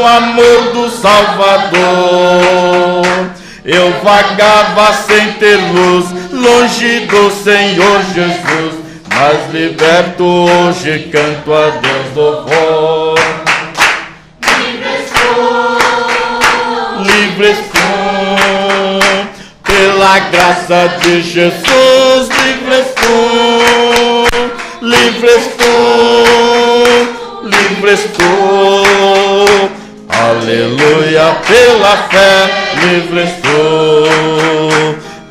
amor do Salvador. Eu vagava sem ter luz, longe do Senhor Jesus, mas liberto hoje canto a Deus louvor. Livre estou, pela graça de Jesus, livre estou, livre estou, livre estou, aleluia, pela fé, livre estou.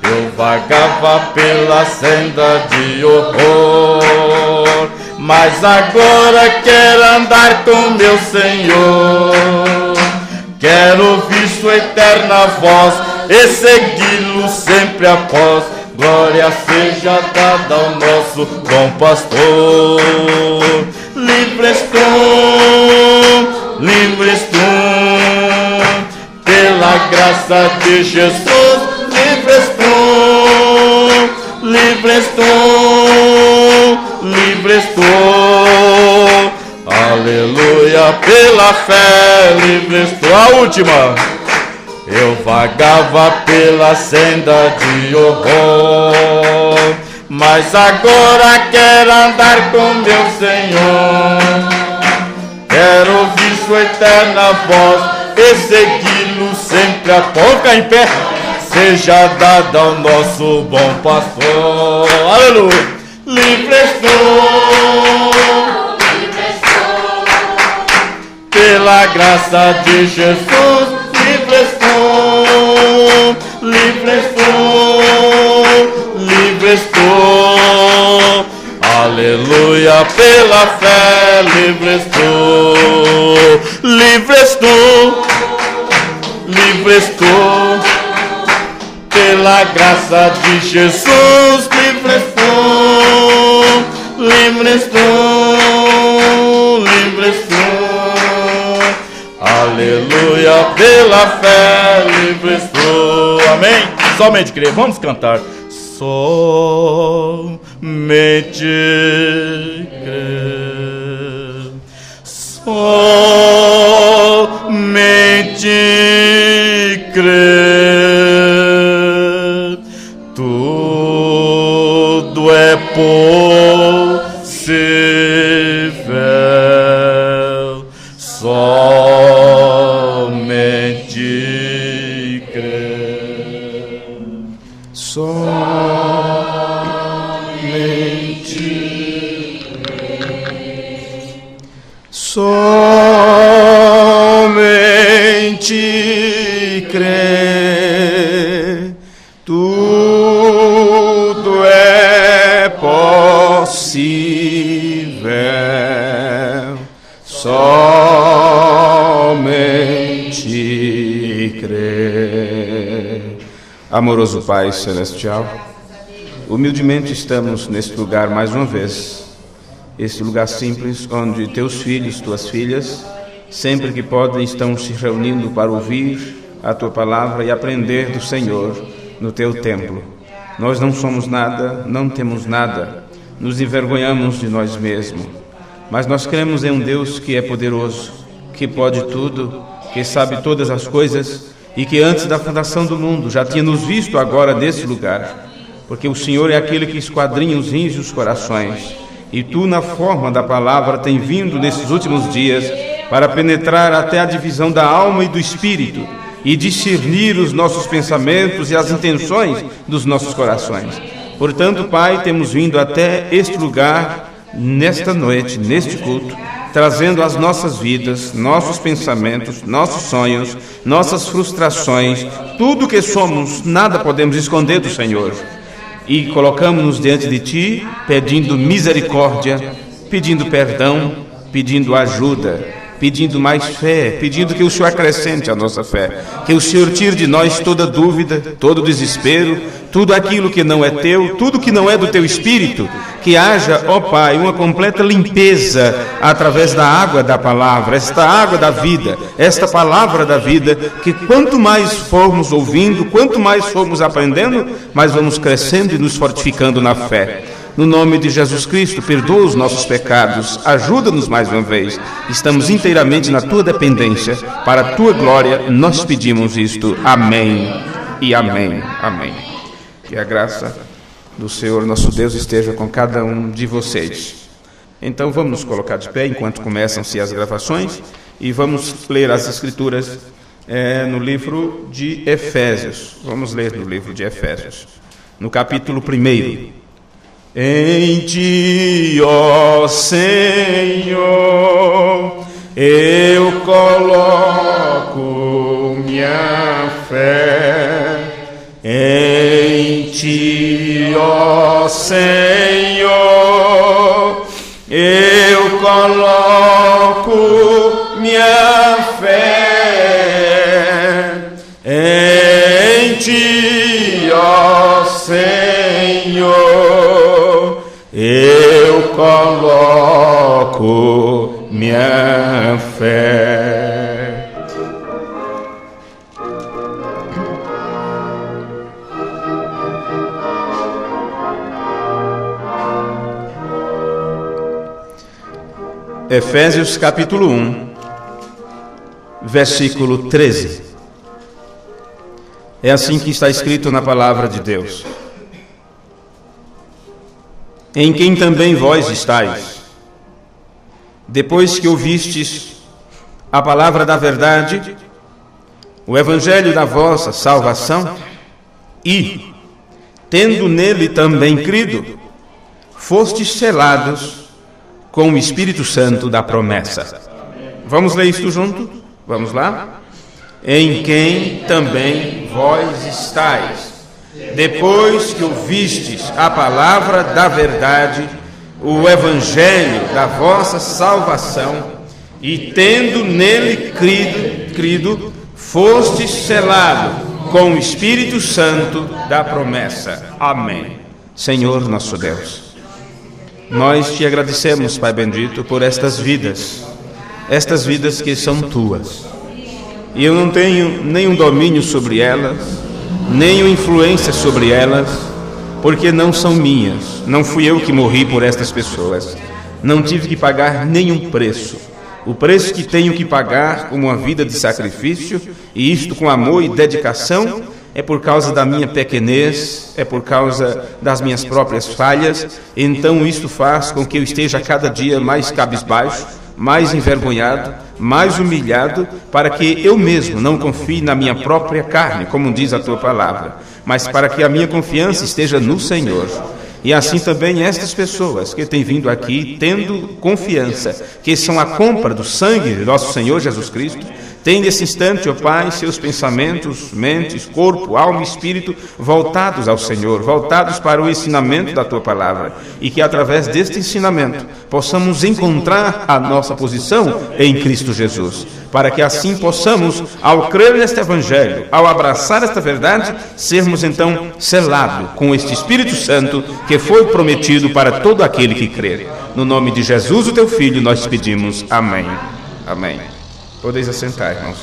Eu vagava pela senda de horror, mas agora quero andar com meu Senhor. Quero ouvir sua eterna voz e segui-lo sempre após. Glória seja dada ao nosso bom pastor. Livre estou, pela graça de Jesus. Livre estou, livre estou, livre estou, aleluia, pela fé, livre estou. A última. Eu vagava pela senda de horror, mas agora quero andar com meu Senhor. Quero ouvir sua eterna voz e segui-lo sempre a pouca em pé. Seja dada ao nosso bom pastor. Aleluia. Livre estou, pela graça de Jesus. Livre estou, livre estou, livre estou, aleluia, pela fé, livre estou, livre estou, livre estou, pela graça de Jesus, livre estou, livre estou, livre estou. Aleluia, pela fé, livre estou. Amém? Somente crer. Vamos cantar. Somente crer. Somente crer. Tudo é possível. Somente crer, somente crer, somente crer, tudo é possível. Somente crer. Amoroso Pai Celestial, humildemente estamos neste lugar mais uma vez, este lugar simples onde teus filhos, tuas filhas, sempre que podem, estão se reunindo para ouvir a tua palavra e aprender do Senhor no teu templo. Nós não somos nada, não temos nada, nos envergonhamos de nós mesmos. Mas nós cremos em um Deus que é poderoso, que pode tudo, que sabe todas as coisas e que antes da fundação do mundo já tinha nos visto agora nesse lugar, porque o Senhor é aquele que esquadrinha os rins e os corações, e tu, na forma da palavra, tem vindo nesses últimos dias para penetrar até a divisão da alma e do espírito e discernir os nossos pensamentos e as intenções dos nossos corações. Portanto, Pai, temos vindo até este lugar nesta noite, neste culto, trazendo as nossas vidas, nossos pensamentos, nossos sonhos, nossas frustrações, tudo que somos, nada podemos esconder do Senhor. E colocamos-nos diante de Ti, pedindo misericórdia, pedindo perdão, pedindo ajuda, pedindo mais fé, pedindo que o Senhor acrescente a nossa fé, que o Senhor tire de nós toda dúvida, todo desespero, tudo aquilo que não é Teu, tudo que não é do Teu Espírito, que haja, ó Pai, uma completa limpeza através da água da palavra, esta água da vida, esta palavra da vida, que quanto mais formos ouvindo, quanto mais formos aprendendo, mais vamos crescendo e nos fortificando na fé. No nome de Jesus Cristo, perdoa os nossos pecados, ajuda-nos mais uma vez. Estamos inteiramente na tua dependência. Para a tua glória, nós pedimos isto. Amém e amém. Amém. Que a graça do Senhor nosso Deus esteja com cada um de vocês. Então vamos nos colocar de pé enquanto começam-se as gravações e vamos ler as Escrituras no livro de Efésios. Vamos ler no livro de Efésios, no capítulo 1. Em ti, ó Senhor, eu coloco minha fé. Em ti, ó Senhor, eu coloco minha fé. Em ti, ó Senhor, eu coloco minha fé. Efésios capítulo 1, versículo 13. É assim que está escrito na palavra de Deus. Em quem também vós estáis, depois que ouvistes a palavra da verdade, o evangelho da vossa salvação, e, tendo nele também crido, fostes selados com o Espírito Santo da promessa. Vamos ler isto junto? Vamos lá? Em quem também vós estáis, depois que ouvistes a palavra da verdade, o evangelho da vossa salvação, e tendo nele crido, fostes selado com o Espírito Santo da promessa. Amém. Senhor nosso Deus, nós te agradecemos, Pai bendito, por estas vidas que são tuas. E eu não tenho nenhum domínio sobre elas, nenhuma influência sobre elas, porque não são minhas. Não fui eu que morri por estas pessoas. Não tive que pagar nenhum preço. O preço que tenho que pagar como uma vida de sacrifício, e isto com amor e dedicação, é por causa da minha pequenez, é por causa das minhas próprias falhas. Então isto faz com que eu esteja cada dia mais cabisbaixo, mais envergonhado, mais humilhado, para que eu mesmo não confie na minha própria carne, como diz a tua palavra, mas para que a minha confiança esteja no Senhor. E assim também estas pessoas que têm vindo aqui, tendo confiança, que são a compra do sangue de nosso Senhor Jesus Cristo, tem nesse instante, ó Pai, seus pensamentos, mentes, corpo, alma e espírito voltados ao Senhor, voltados para o ensinamento da Tua Palavra, e que através deste ensinamento possamos encontrar a nossa posição em Cristo Jesus, para que assim possamos, ao crer neste Evangelho, ao abraçar esta verdade, sermos então selados com este Espírito Santo que foi prometido para todo aquele que crer. No nome de Jesus, o Teu Filho, nós pedimos. Amém. Amém. Podeis assentar, irmãos.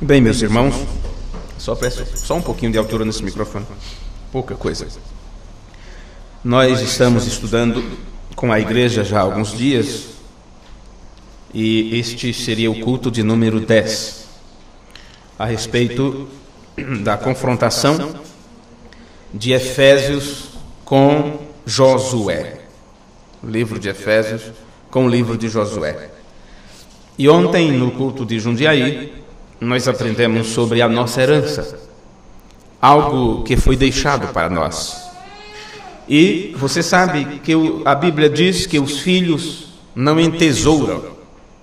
Bem, meus irmãos, só peço um pouquinho de altura nesse microfone. Pouca coisa. Nós estamos estudando com a igreja já há alguns dias, e este seria o culto de número 10, a respeito da confrontação de Efésios com Josué. O livro de Efésios com o livro de Josué. E ontem, no culto de Jundiaí, nós aprendemos sobre a nossa herança, algo que foi deixado para nós. E você sabe que a Bíblia diz que os filhos não entesouram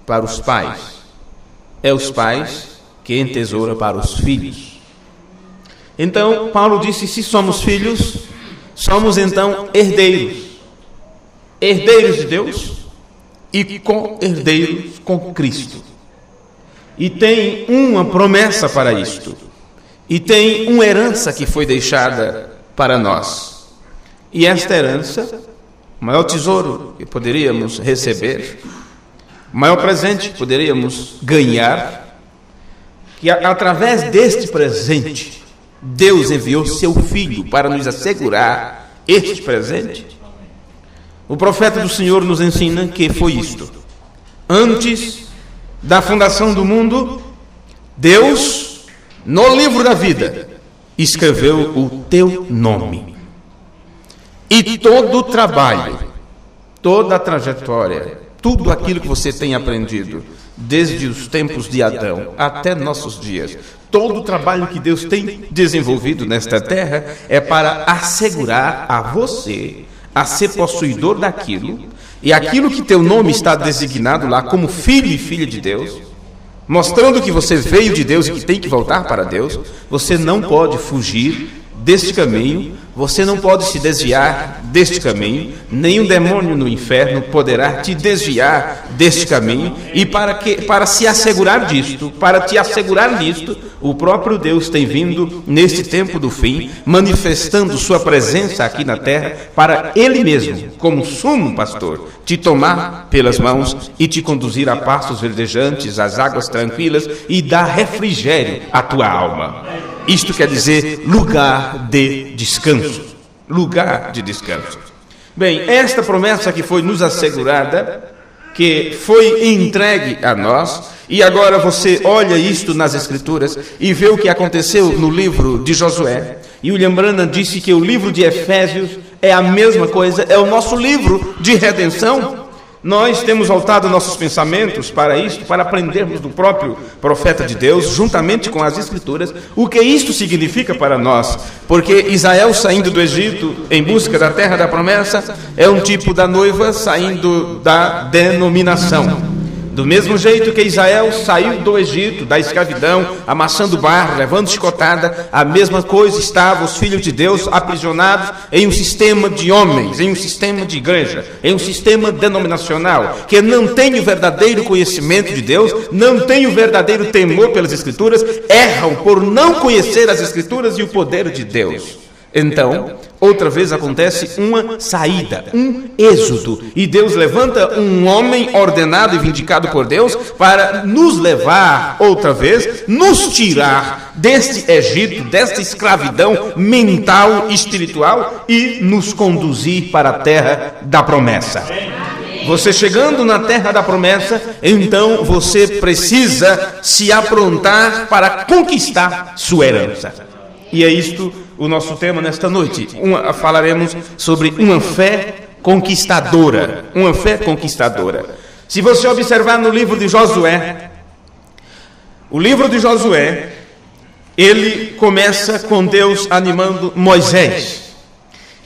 para os pais, é os pais que entesouram para os filhos. Então, Paulo disse, se somos filhos, somos então herdeiros. Herdeiros de Deus e co-herdeiros com Cristo. E tem uma promessa para isto. E tem uma herança que foi deixada para nós. E esta herança, o maior tesouro que poderíamos receber, o maior presente que poderíamos ganhar, que através deste presente, Deus enviou seu Filho para nos assegurar este presente? O profeta do Senhor nos ensina que foi isto. Antes da fundação do mundo, Deus, no livro da vida, escreveu o teu nome. E todo o trabalho, toda a trajetória, tudo aquilo que você tem aprendido, desde os tempos de Adão até nossos dias, todo o trabalho que Deus tem desenvolvido nesta terra é para assegurar a você a ser possuidor daquilo, e aquilo que teu nome está designado lá como filho e filha de Deus, mostrando que você veio de Deus e que tem que voltar para Deus. Você não pode fugir deste caminho, você não pode se desviar deste caminho, nenhum demônio no inferno poderá te desviar deste caminho, e para se assegurar disto, para te assegurar disto, o próprio Deus tem vindo neste tempo do fim, manifestando sua presença aqui na terra, para Ele mesmo, como sumo pastor, te tomar pelas mãos e te conduzir a pastos verdejantes, às águas tranquilas, e dar refrigério à tua alma. Isto quer dizer lugar de descanso. Lugar de descanso. Bem, esta promessa que foi nos assegurada, que foi entregue a nós, e agora você olha isto nas Escrituras e vê o que aconteceu no livro de Josué. E William Branham disse que o livro de Efésios é a mesma coisa, é o nosso livro de redenção. Nós temos voltado nossos pensamentos para isto, para aprendermos do próprio profeta de Deus, juntamente com as Escrituras, o que isto significa para nós. Porque Israel saindo do Egito em busca da terra da promessa é um tipo da noiva saindo da denominação. Do mesmo jeito que Israel saiu do Egito, da escravidão, amassando barro, levando chicotada, a mesma coisa estavam os filhos de Deus aprisionados em um sistema de homens, em um sistema de igreja, em um sistema denominacional, que não tem o verdadeiro conhecimento de Deus, não tem o verdadeiro temor pelas Escrituras, erram por não conhecer as Escrituras e o poder de Deus. Então, outra vez acontece uma saída, um êxodo, e Deus levanta um homem ordenado e vindicado por Deus para nos levar outra vez, nos tirar deste Egito, desta escravidão mental e espiritual, e nos conduzir para a terra da promessa. Você chegando na terra da promessa, então você precisa se aprontar para conquistar sua herança. E é isto o nosso tema nesta noite. Falaremos sobre uma fé conquistadora. Uma fé conquistadora. Se você observar no livro de Josué, o livro de Josué, ele começa com Deus animando Moisés.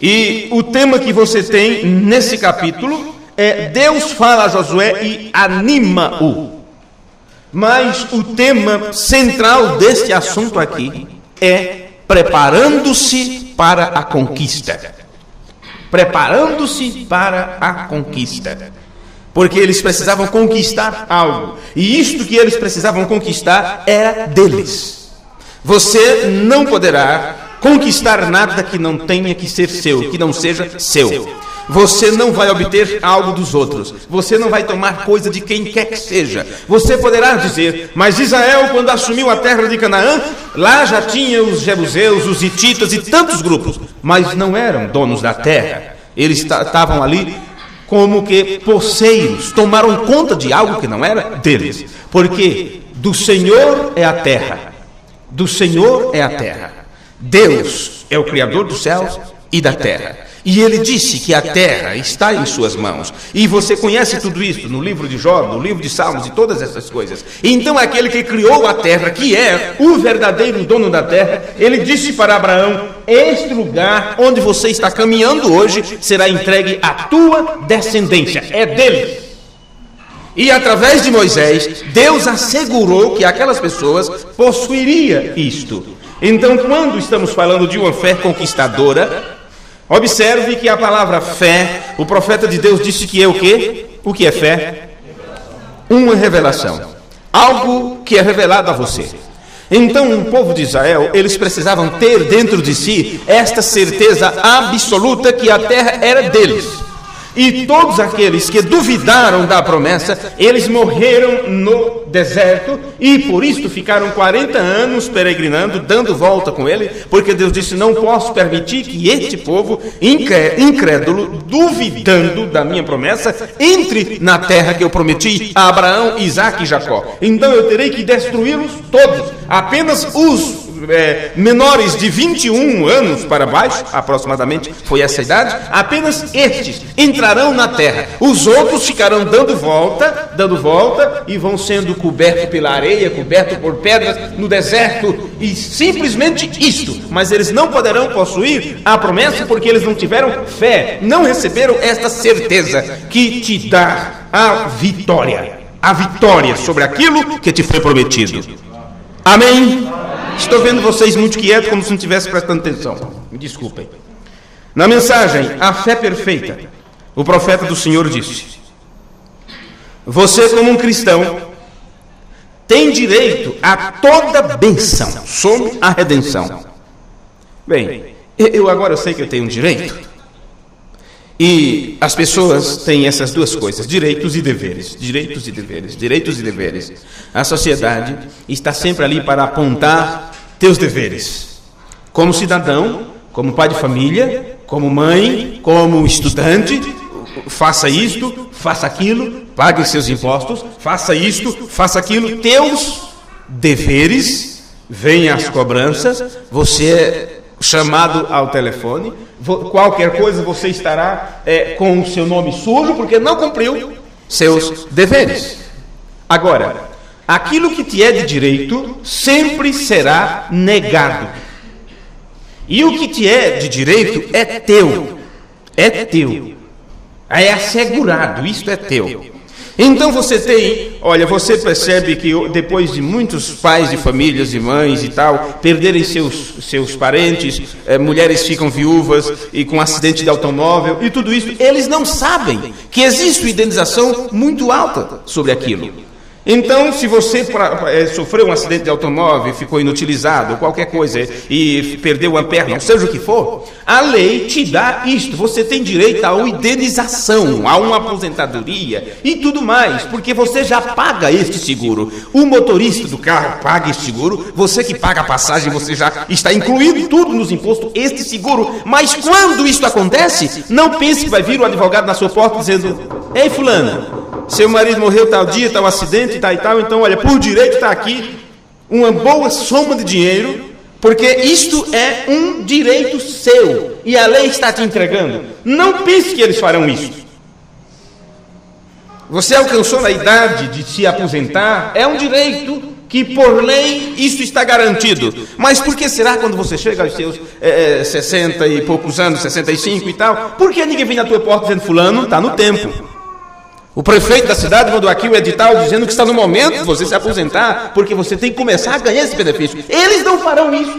E o tema que você tem nesse capítulo é Deus fala a Josué e anima-o. Mas o tema central deste assunto aqui é preparando-se para a conquista. Preparando-se para a conquista. Porque eles precisavam conquistar algo. E isto que eles precisavam conquistar era deles. Você não poderá conquistar nada que não tenha que ser seu, que não seja seu. Você não vai obter algo dos outros. Você não vai tomar coisa de quem quer que seja. Você poderá dizer, mas Israel, quando assumiu a terra de Canaã, lá já tinha os jebuseus, os hititas e tantos grupos, mas não eram donos da terra. Eles estavam ali como que posseiros, tomaram conta de algo que não era deles. Porque do Senhor é a terra. Do Senhor é a terra. Deus é o Criador dos céus e da terra. E ele disse que a terra está em suas mãos. E você conhece tudo isso no livro de Jó, no livro de Salmos e todas essas coisas. Então aquele que criou a terra, que é o verdadeiro dono da terra, ele disse para Abraão, este lugar onde você está caminhando hoje será entregue à tua descendência. É dele. E através de Moisés, Deus assegurou que aquelas pessoas possuiriam isto. Então quando estamos falando de uma fé conquistadora, observe que a palavra fé, o profeta de Deus disse que é o quê? O que é fé? Uma revelação. Algo que é revelado a você. Então o povo de Israel, eles precisavam ter dentro de si esta certeza absoluta que a terra era deles. E todos aqueles que duvidaram da promessa, eles morreram no deserto e por isso ficaram 40 anos peregrinando, dando volta com ele, porque Deus disse: não posso permitir que este povo incrédulo, duvidando da minha promessa, entre na terra que eu prometi a Abraão, Isaque e Jacó. Então eu terei que destruí-los todos. Apenas os menores de 21 anos para baixo, aproximadamente foi essa idade, apenas estes entrarão na terra. Os outros ficarão dando volta e vão sendo cobertos pela areia, cobertos por pedras no deserto, e simplesmente isto. Mas eles não poderão possuir a promessa porque eles não tiveram fé, não receberam esta certeza que te dá a vitória sobre aquilo que te foi prometido. Amém? Estou vendo vocês muito quietos, como se não estivessem prestando atenção. Me desculpem. Na mensagem, a fé perfeita, o profeta do Senhor disse: você, como um cristão, tem direito a toda bênção sobre a redenção. Bem, eu sei que eu tenho um direito. E as pessoas têm essas duas coisas, direitos e deveres. Direitos e deveres, direitos e deveres. A sociedade está sempre ali para apontar teus deveres. Como cidadão, como pai de família, como mãe, como estudante, faça isto, faça aquilo, pague seus impostos, faça isto, faça aquilo. Teus deveres, vêm as cobranças, você é chamado ao telefone, qualquer coisa você estará com o seu nome sujo, porque não cumpriu seus deveres. Agora, aquilo que te é de direito sempre será negado. E o que te é de direito é teu. É teu. É assegurado, isto é teu. Então você você percebe que depois de muitos pais de famílias e mães e tal, perderem seus parentes, mulheres ficam viúvas e com acidente de automóvel e tudo isso, eles não sabem que existe uma indenização muito alta sobre aquilo. Então, se você sofreu um acidente de automóvel, ficou inutilizado, qualquer coisa, e perdeu uma perna, seja o que for, a lei te dá isto. Você tem direito a uma indenização, a uma aposentadoria e tudo mais, porque você já paga este seguro. O motorista do carro paga este seguro, você que paga a passagem, você já está incluído tudo nos impostos, este seguro. Mas quando isso acontece, não pense que vai vir o advogado na sua porta dizendo: ei, fulana, seu marido morreu tal dia, tal acidente, tal e tal, então olha, por direito está aqui uma boa soma de dinheiro, porque isto é um direito seu e a lei está te entregando. Não pense que eles farão isso. Você alcançou a idade de se aposentar, é um direito que por lei isso está garantido. Mas por que será quando você chega aos seus 60 e poucos anos, 65 e tal, por que ninguém vem na tua porta dizendo: fulano, está no tempo? O prefeito da cidade mandou aqui o edital dizendo que está no momento de você se aposentar, porque você tem que começar a ganhar esse benefício. Eles não farão isso.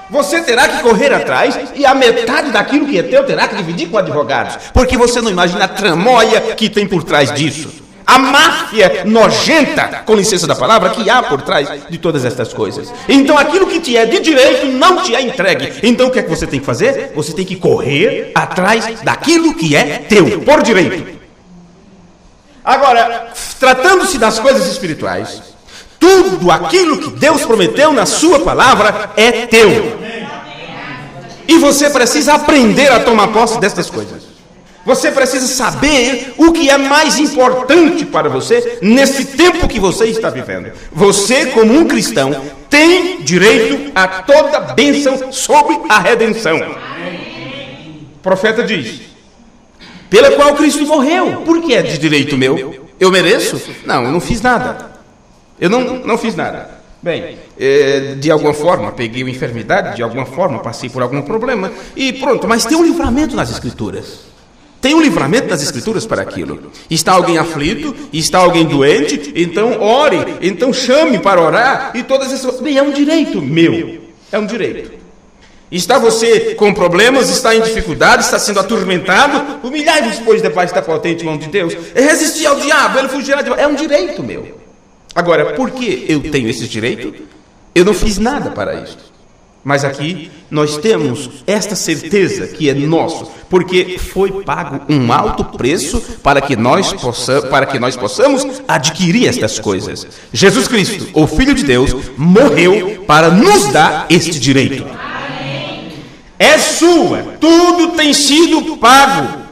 Você terá que correr atrás e a metade daquilo que é teu terá que dividir com advogados, porque você não imagina a tramóia que tem por trás disso. A máfia nojenta, com licença da palavra, que há por trás de todas estas coisas. Então aquilo que te é de direito não te é entregue. Então o que é que você tem que fazer? Você tem que correr atrás daquilo que é teu, por direito. Agora, tratando-se das coisas espirituais, tudo aquilo que Deus prometeu na sua palavra é teu. E você precisa aprender a tomar posse destas coisas. Você precisa saber o que é mais importante para você nesse tempo que você está vivendo. Você, como um cristão, tem direito a toda bênção sobre a redenção. O profeta diz: pela qual Cristo morreu. Por que é de direito meu? Eu mereço? Não, eu não fiz nada. Eu não fiz nada. Bem, de alguma forma, peguei uma enfermidade, de alguma forma, passei por algum problema, e pronto. Mas tem um livramento nas Escrituras. Tem um livramento nas Escrituras para aquilo. Está alguém aflito, está alguém doente, então ore, então chame para orar, e todas essas coisas. Bem, é um direito meu. É um direito. Está você com problemas, está em dificuldade, está sendo atormentado, humilhai-vos, pois, debaixo da potente mão de Deus. Resistir ao diabo, ele fugirá de vós. É um direito meu. Agora, por que eu tenho esse direito? Eu não fiz nada para isso. Mas aqui nós temos esta certeza que é nosso, porque foi pago um alto preço para que nós possamos adquirir estas coisas. Jesus Cristo, o Filho de Deus, morreu para nos dar este direito. É sua, tudo tem sido pago.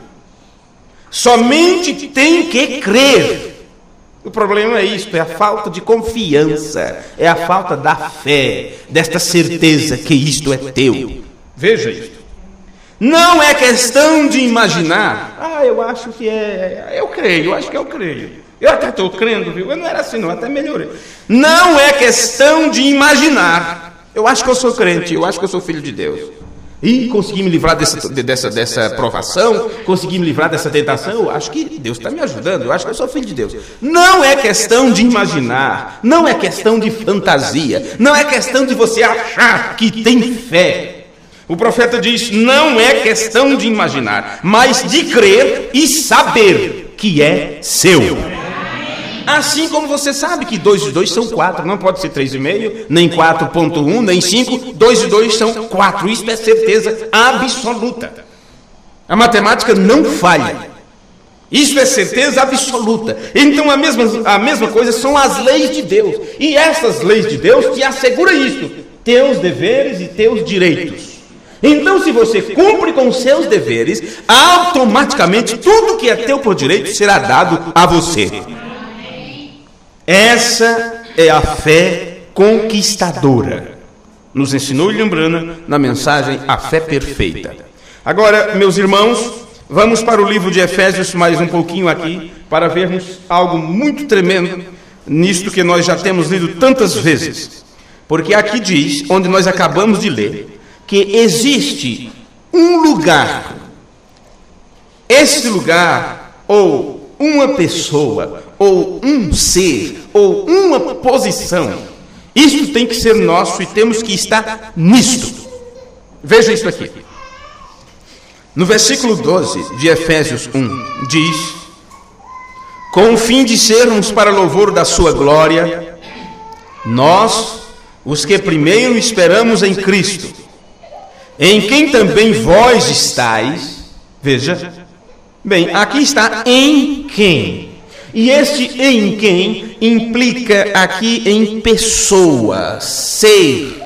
Somente tem que crer. O problema é isto, é a falta de confiança, é a falta da fé, desta certeza que isto é teu. Veja isto. Não é questão de imaginar, eu acho que eu creio, acho que eu creio. Eu até estou crendo, viu? Eu não era assim não, até melhorei. Não é questão de imaginar, eu acho que eu sou crente, eu acho que eu sou filho de Deus. E consegui me livrar dessa provação, consegui me livrar dessa tentação, eu acho que Deus está me ajudando, eu acho que eu sou filho de Deus. Não é questão de imaginar, não é questão de fantasia, não é questão de você achar que tem fé. O profeta diz, não é questão de imaginar, mas de crer e saber que é seu. Assim como você sabe que 2 e 2 são 4, não pode ser 3,5, nem 4,1, nem 5, 2 e 2 são 4, isso é certeza absoluta. A matemática não falha, isso é certeza absoluta. Então a mesma coisa são as leis de Deus, e essas leis de Deus te asseguram isso, teus deveres e teus direitos. Então, se você cumpre com os seus deveres, automaticamente tudo que é teu por direito será dado a você. Essa é a fé conquistadora. Nos ensinou William Branham na mensagem A Fé Perfeita. Agora, meus irmãos, vamos para o livro de Efésios mais um pouquinho aqui, para vermos algo muito tremendo nisto que nós já temos lido tantas vezes. Porque aqui diz, onde nós acabamos de ler, que existe um lugar. Esse lugar, ou uma pessoa, ou um ser, ou uma posição, isso tem que ser nosso e temos que estar nisto. Veja isso aqui. No versículo 12 de Efésios 1, diz, com o fim de sermos para louvor da sua glória, nós, os que primeiro esperamos em Cristo, em quem também vós estáis, veja, bem, aqui está em quem. E este em quem implica aqui em pessoa, ser.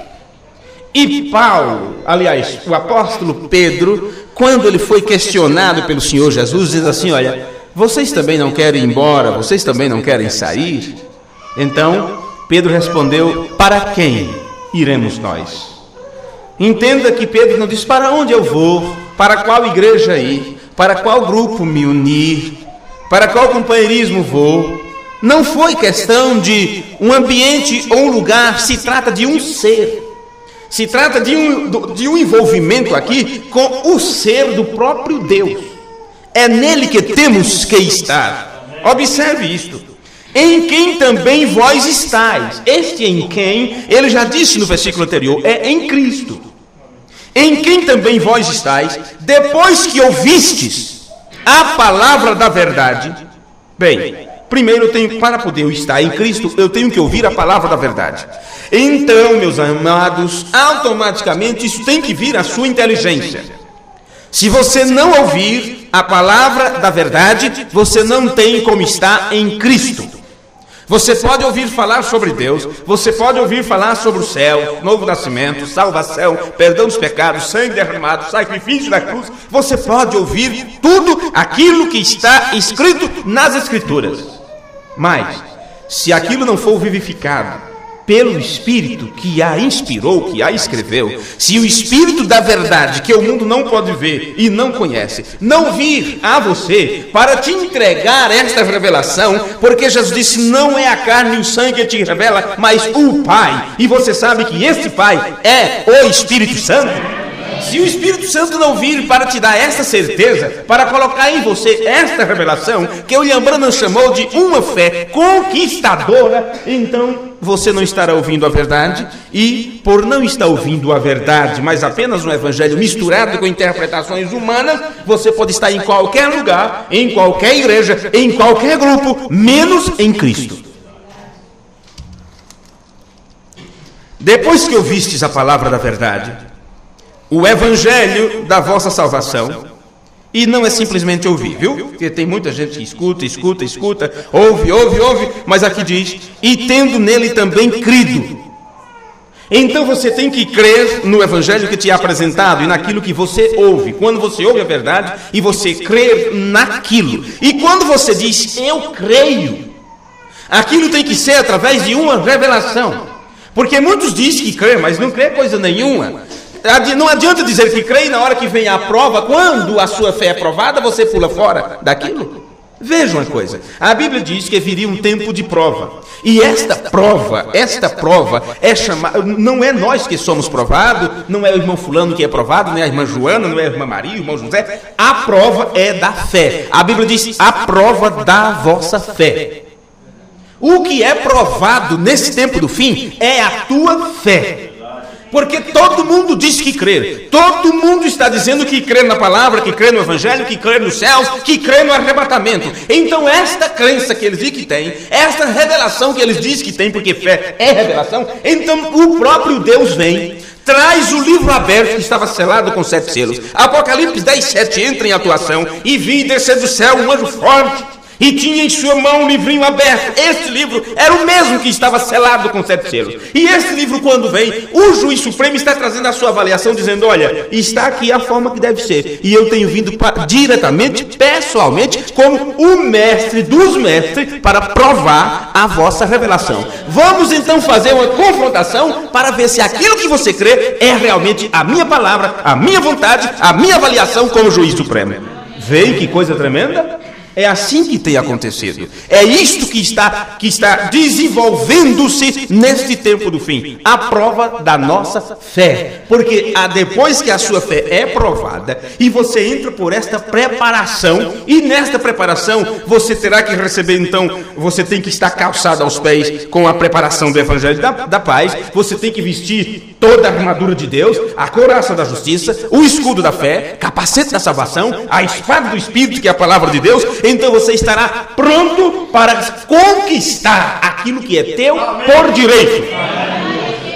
E Paulo, aliás, o apóstolo Pedro, quando ele foi questionado pelo Senhor Jesus, diz assim, olha, vocês também não querem ir embora, vocês também não querem sair? Então, Pedro respondeu, para quem iremos nós? Entenda que Pedro não disse, para onde eu vou, para qual igreja ir, para qual grupo me unir, para qual companheirismo vou. Não foi questão de um ambiente ou um lugar, se trata de um ser. Se trata de um envolvimento aqui com o ser do próprio Deus. É nele que temos que estar. Observe isto. Em quem também vós estáis. Este em quem, ele já disse no versículo anterior, é em Cristo. Em quem também vós estáis, depois que ouvistes a palavra da verdade. Bem, primeiro para poder eu estar em Cristo, eu tenho que ouvir a palavra da verdade. Então, meus amados, automaticamente isso tem que vir à sua inteligência. Se você não ouvir a palavra da verdade, você não tem como estar em Cristo. Você pode ouvir falar sobre Deus, você pode ouvir falar sobre o céu, novo nascimento, salvação, perdão dos pecados, sangue derramado, sacrifício da cruz. Você pode ouvir tudo aquilo que está escrito nas Escrituras. Mas, se aquilo não for vivificado pelo Espírito que a inspirou, que a escreveu, se o Espírito da verdade, que o mundo não pode ver e não conhece, não vir a você para te entregar esta revelação, porque Jesus disse, não é a carne e o sangue que te revela, mas o Pai, e você sabe que este Pai é o Espírito Santo. Se o Espírito Santo não vir para te dar esta certeza, para colocar em você esta revelação, que o William Branham chamou de uma fé conquistadora, então você não estará ouvindo a verdade, e por não estar ouvindo a verdade, mas apenas um evangelho misturado com interpretações humanas, você pode estar em qualquer lugar, em qualquer igreja, em qualquer grupo, menos em Cristo. depois que ouvistes a palavra da verdade, o evangelho da vossa salvação, e não é simplesmente ouvir, viu? Porque tem muita gente que escuta, ouve, mas aqui diz, e tendo nele também crido. Então você tem que crer no evangelho que te é apresentado e naquilo que você ouve. Quando você ouve a verdade e você crê naquilo. E quando você diz, eu creio, aquilo tem que ser através de uma revelação. Porque muitos dizem que crê, mas não crê coisa nenhuma. Não adianta dizer que crê e na hora que vem a prova, quando a sua fé é provada, você pula fora daquilo. Veja uma coisa, a Bíblia diz que viria um tempo de prova. E esta prova é chamada, não é nós que somos provados, não é o irmão fulano que é provado, não é a irmã Joana, não é a irmã Maria, o irmão José. A prova é da fé. A Bíblia diz, a prova da vossa fé. O que é provado nesse tempo do fim é a tua fé. Porque todo mundo diz que crê. Todo mundo está dizendo que crê na palavra, que crê no evangelho, que crê nos céus, que crê no arrebatamento. Então esta crença que eles dizem que tem, esta revelação que eles dizem que tem, porque fé é revelação, então o próprio Deus vem, traz o livro aberto que estava selado com 7 selos. Apocalipse 10:7 entra em atuação, e vi descer do céu um anjo forte, e tinha em sua mão um livrinho aberto. Este livro era o mesmo que estava selado com 7 selos. E este livro, quando vem, o juiz supremo está trazendo a sua avaliação, dizendo, olha, está aqui a forma que deve ser. E eu tenho vindo diretamente, pessoalmente, como o mestre dos mestres, para provar a vossa revelação. Vamos então fazer uma confrontação para ver se aquilo que você crê é realmente a minha palavra, a minha vontade, a minha avaliação como juiz supremo. Veio que coisa tremenda? É assim que tem acontecido. É isto que está desenvolvendo-se neste tempo do fim. A prova da nossa fé. Porque depois que a sua fé é provada, e você entra por esta preparação, e nesta preparação você terá que receber, então, você tem que estar calçado aos pés com a preparação do Evangelho da Paz, você tem que vestir toda a armadura de Deus, a couraça da justiça, o escudo da fé, capacete da salvação, a espada do Espírito, que é a palavra de Deus. Então você estará pronto para conquistar aquilo que é teu por direito.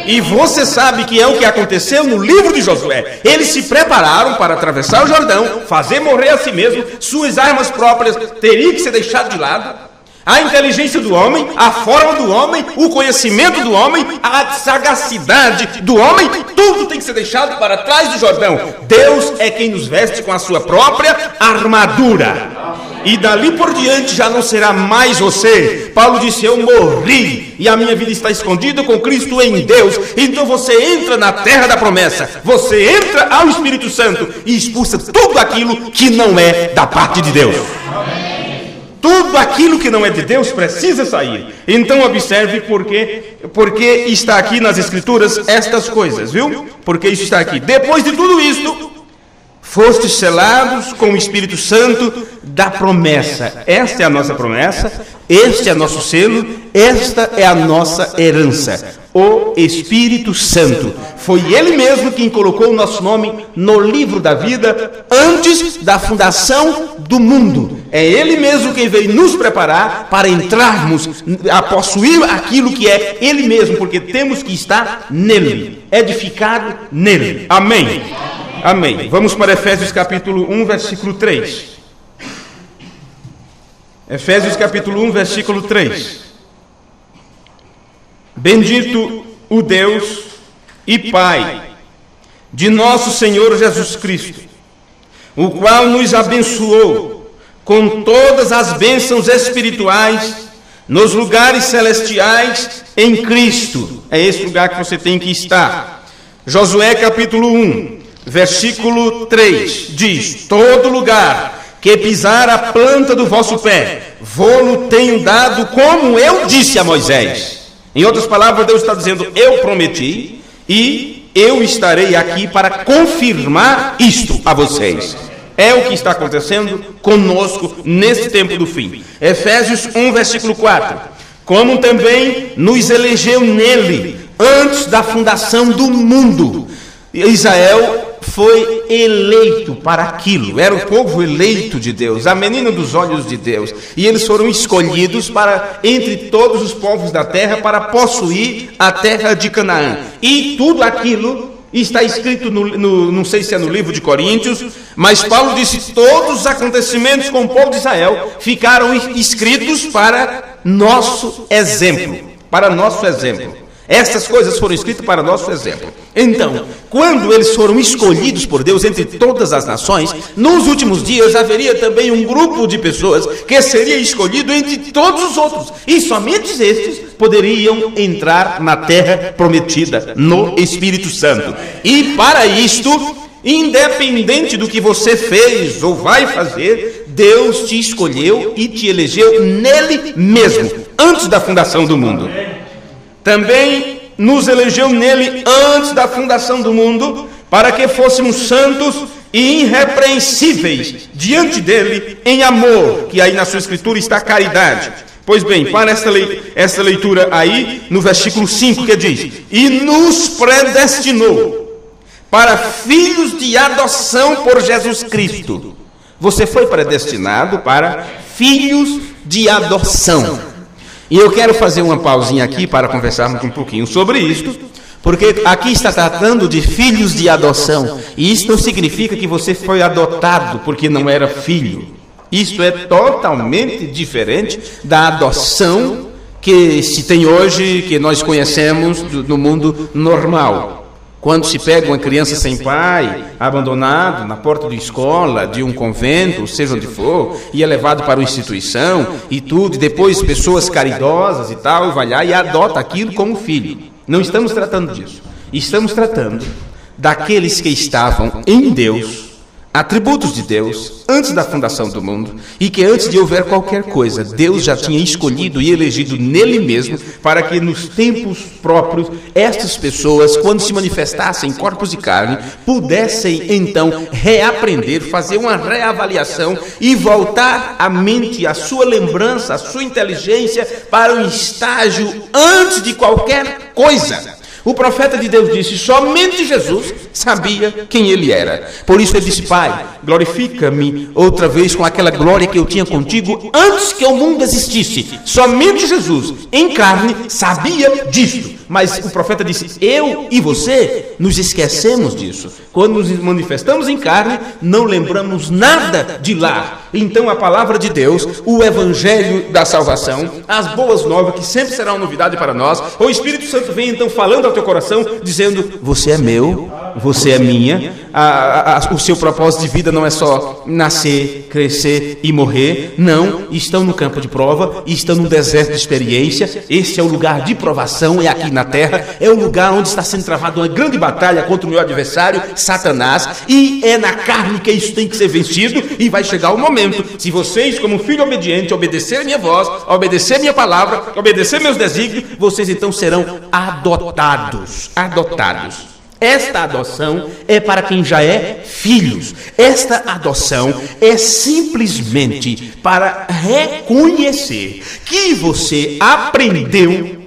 E você sabe que é o que aconteceu no livro de Josué. Eles se prepararam para atravessar o Jordão, fazer morrer a si mesmo, suas armas próprias teriam que ser deixadas de lado. A inteligência do homem, a forma do homem, o conhecimento do homem, a sagacidade do homem, tudo tem que ser deixado para trás do Jordão. Deus é quem nos veste com a sua própria armadura. E dali por diante já não será mais você. Paulo disse, eu morri e a minha vida está escondida com Cristo em Deus. Então você entra na terra da promessa, você entra ao Espírito Santo e expulsa tudo aquilo que não é da parte de Deus. Tudo aquilo que não é de Deus precisa sair. Então observe porque está aqui nas Escrituras estas coisas, viu? Porque isso está aqui. Depois de tudo isto, fostes selados com o Espírito Santo da promessa. Esta é a nossa promessa, este é nosso selo, esta é a nossa herança. O Espírito Santo. Foi Ele mesmo quem colocou o nosso nome no livro da vida antes da fundação do mundo. É Ele mesmo quem veio nos preparar para entrarmos a possuir aquilo que é Ele mesmo, porque temos que estar nele, edificado nele. Amém. Amém. Vamos para Efésios capítulo 1, versículo 3. Efésios capítulo 1, versículo 3. Bendito o Deus e Pai de nosso Senhor Jesus Cristo, o qual nos abençoou com todas as bênçãos espirituais nos lugares celestiais em Cristo. É esse lugar que você tem que estar. Josué capítulo 1, versículo 3 diz: todo lugar que pisar a planta do vosso pé, vô-lo tenho dado, como eu disse a Moisés. Em outras palavras, Deus está dizendo, eu prometi e eu estarei aqui para confirmar isto a vocês. É o que está acontecendo conosco nesse tempo do fim. Efésios 1, versículo 4. Como também nos elegeu nele antes da fundação do mundo. Israel foi eleito para aquilo, era o povo eleito de Deus, a menina dos olhos de Deus, e eles foram escolhidos para, entre todos os povos da terra, para possuir a terra de Canaã. E tudo aquilo está escrito, não sei se é no livro de Coríntios, mas Paulo disse: todos os acontecimentos com o povo de Israel ficaram escritos para nosso exemplo, para nosso exemplo. Estas coisas foram escritas para nosso exemplo. Então, quando eles foram escolhidos por Deus entre todas as nações, nos últimos dias haveria também um grupo de pessoas que seria escolhido entre todos os outros, e somente estes poderiam entrar na terra prometida, no Espírito Santo. E para isto, independente do que você fez ou vai fazer, Deus te escolheu e te elegeu nele mesmo, antes da fundação do mundo. Também nos elegeu nele antes da fundação do mundo, para que fôssemos santos e irrepreensíveis diante dele em amor, que aí na sua escritura está caridade. Pois bem, para esta leitura aí, no versículo 5, que diz: e nos predestinou para filhos de adoção por Jesus Cristo. Você foi predestinado para filhos de adoção. E eu quero fazer uma pausinha aqui para conversarmos um pouquinho sobre isto, porque aqui está tratando de filhos de adoção, e isso não significa que você foi adotado porque não era filho. Isto é totalmente diferente da adoção que se tem hoje, que nós conhecemos no mundo normal. Quando se pega uma criança sem pai, abandonado na porta de escola, de um convento, seja onde for, e é levado para uma instituição e tudo, e depois pessoas caridosas e tal, vai lá e adota aquilo como filho. Não estamos tratando disso. Estamos tratando daqueles que estavam em Deus, atributos de Deus, antes da fundação do mundo, e que antes de houver qualquer coisa, Deus já tinha escolhido e elegido nele mesmo, para que nos tempos próprios, estas pessoas, quando se manifestassem em corpos de carne, pudessem então reaprender, fazer uma reavaliação e voltar a mente, a sua lembrança, a sua inteligência para um estágio antes de qualquer coisa. O profeta de Deus disse: somente Jesus sabia quem ele era. Por isso ele disse: Pai, glorifica-me outra vez com aquela glória que eu tinha contigo antes que o mundo existisse. Somente Jesus, em carne, sabia disto. Mas o profeta disse: eu e você nos esquecemos disso. Quando nos manifestamos em carne, não lembramos nada de lá. Então a palavra de Deus, o evangelho da salvação, as boas novas, que sempre serão uma novidade para nós, o Espírito Santo vem então falando ao teu coração, dizendo: você é meu, você é minha, o seu propósito de vida não é só nascer, crescer e morrer. Não, estão no campo de prova, estão no deserto de experiência. Este é o lugar de provação, é aqui na terra, é o lugar onde está sendo travada uma grande batalha contra o meu adversário, Satanás, e é na carne que isso tem que ser vencido, e vai chegar o momento, se vocês, como filho obediente, obedecerem minha voz, obedecer minha palavra, obedecer meus desígnios, vocês então serão adotados. Esta adoção é para quem já é filhos. Esta adoção é simplesmente para reconhecer que você aprendeu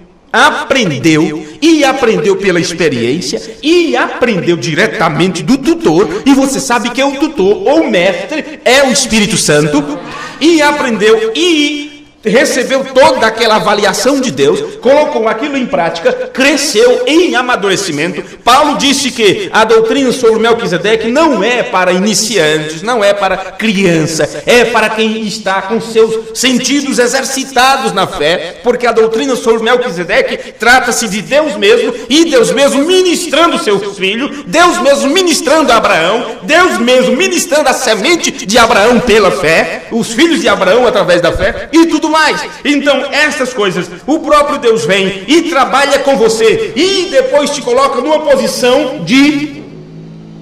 pela experiência e aprendeu diretamente do tutor, e você sabe que o tutor ou mestre é o Espírito Santo, e aprendeu e recebeu toda aquela avaliação de Deus, colocou aquilo em prática, cresceu em amadurecimento. Paulo disse que a doutrina sobre Melquisedeque não é para iniciantes, não é para criança, é para quem está com seus sentidos exercitados na fé, porque a doutrina sobre Melquisedeque trata-se de Deus mesmo, e Deus mesmo ministrando seu filho, Deus mesmo ministrando a Abraão, Deus mesmo ministrando a semente de Abraão pela fé, os filhos de Abraão através da fé e tudo mais. Então, essas coisas, o próprio Deus vem e trabalha com você, e depois te coloca numa posição de: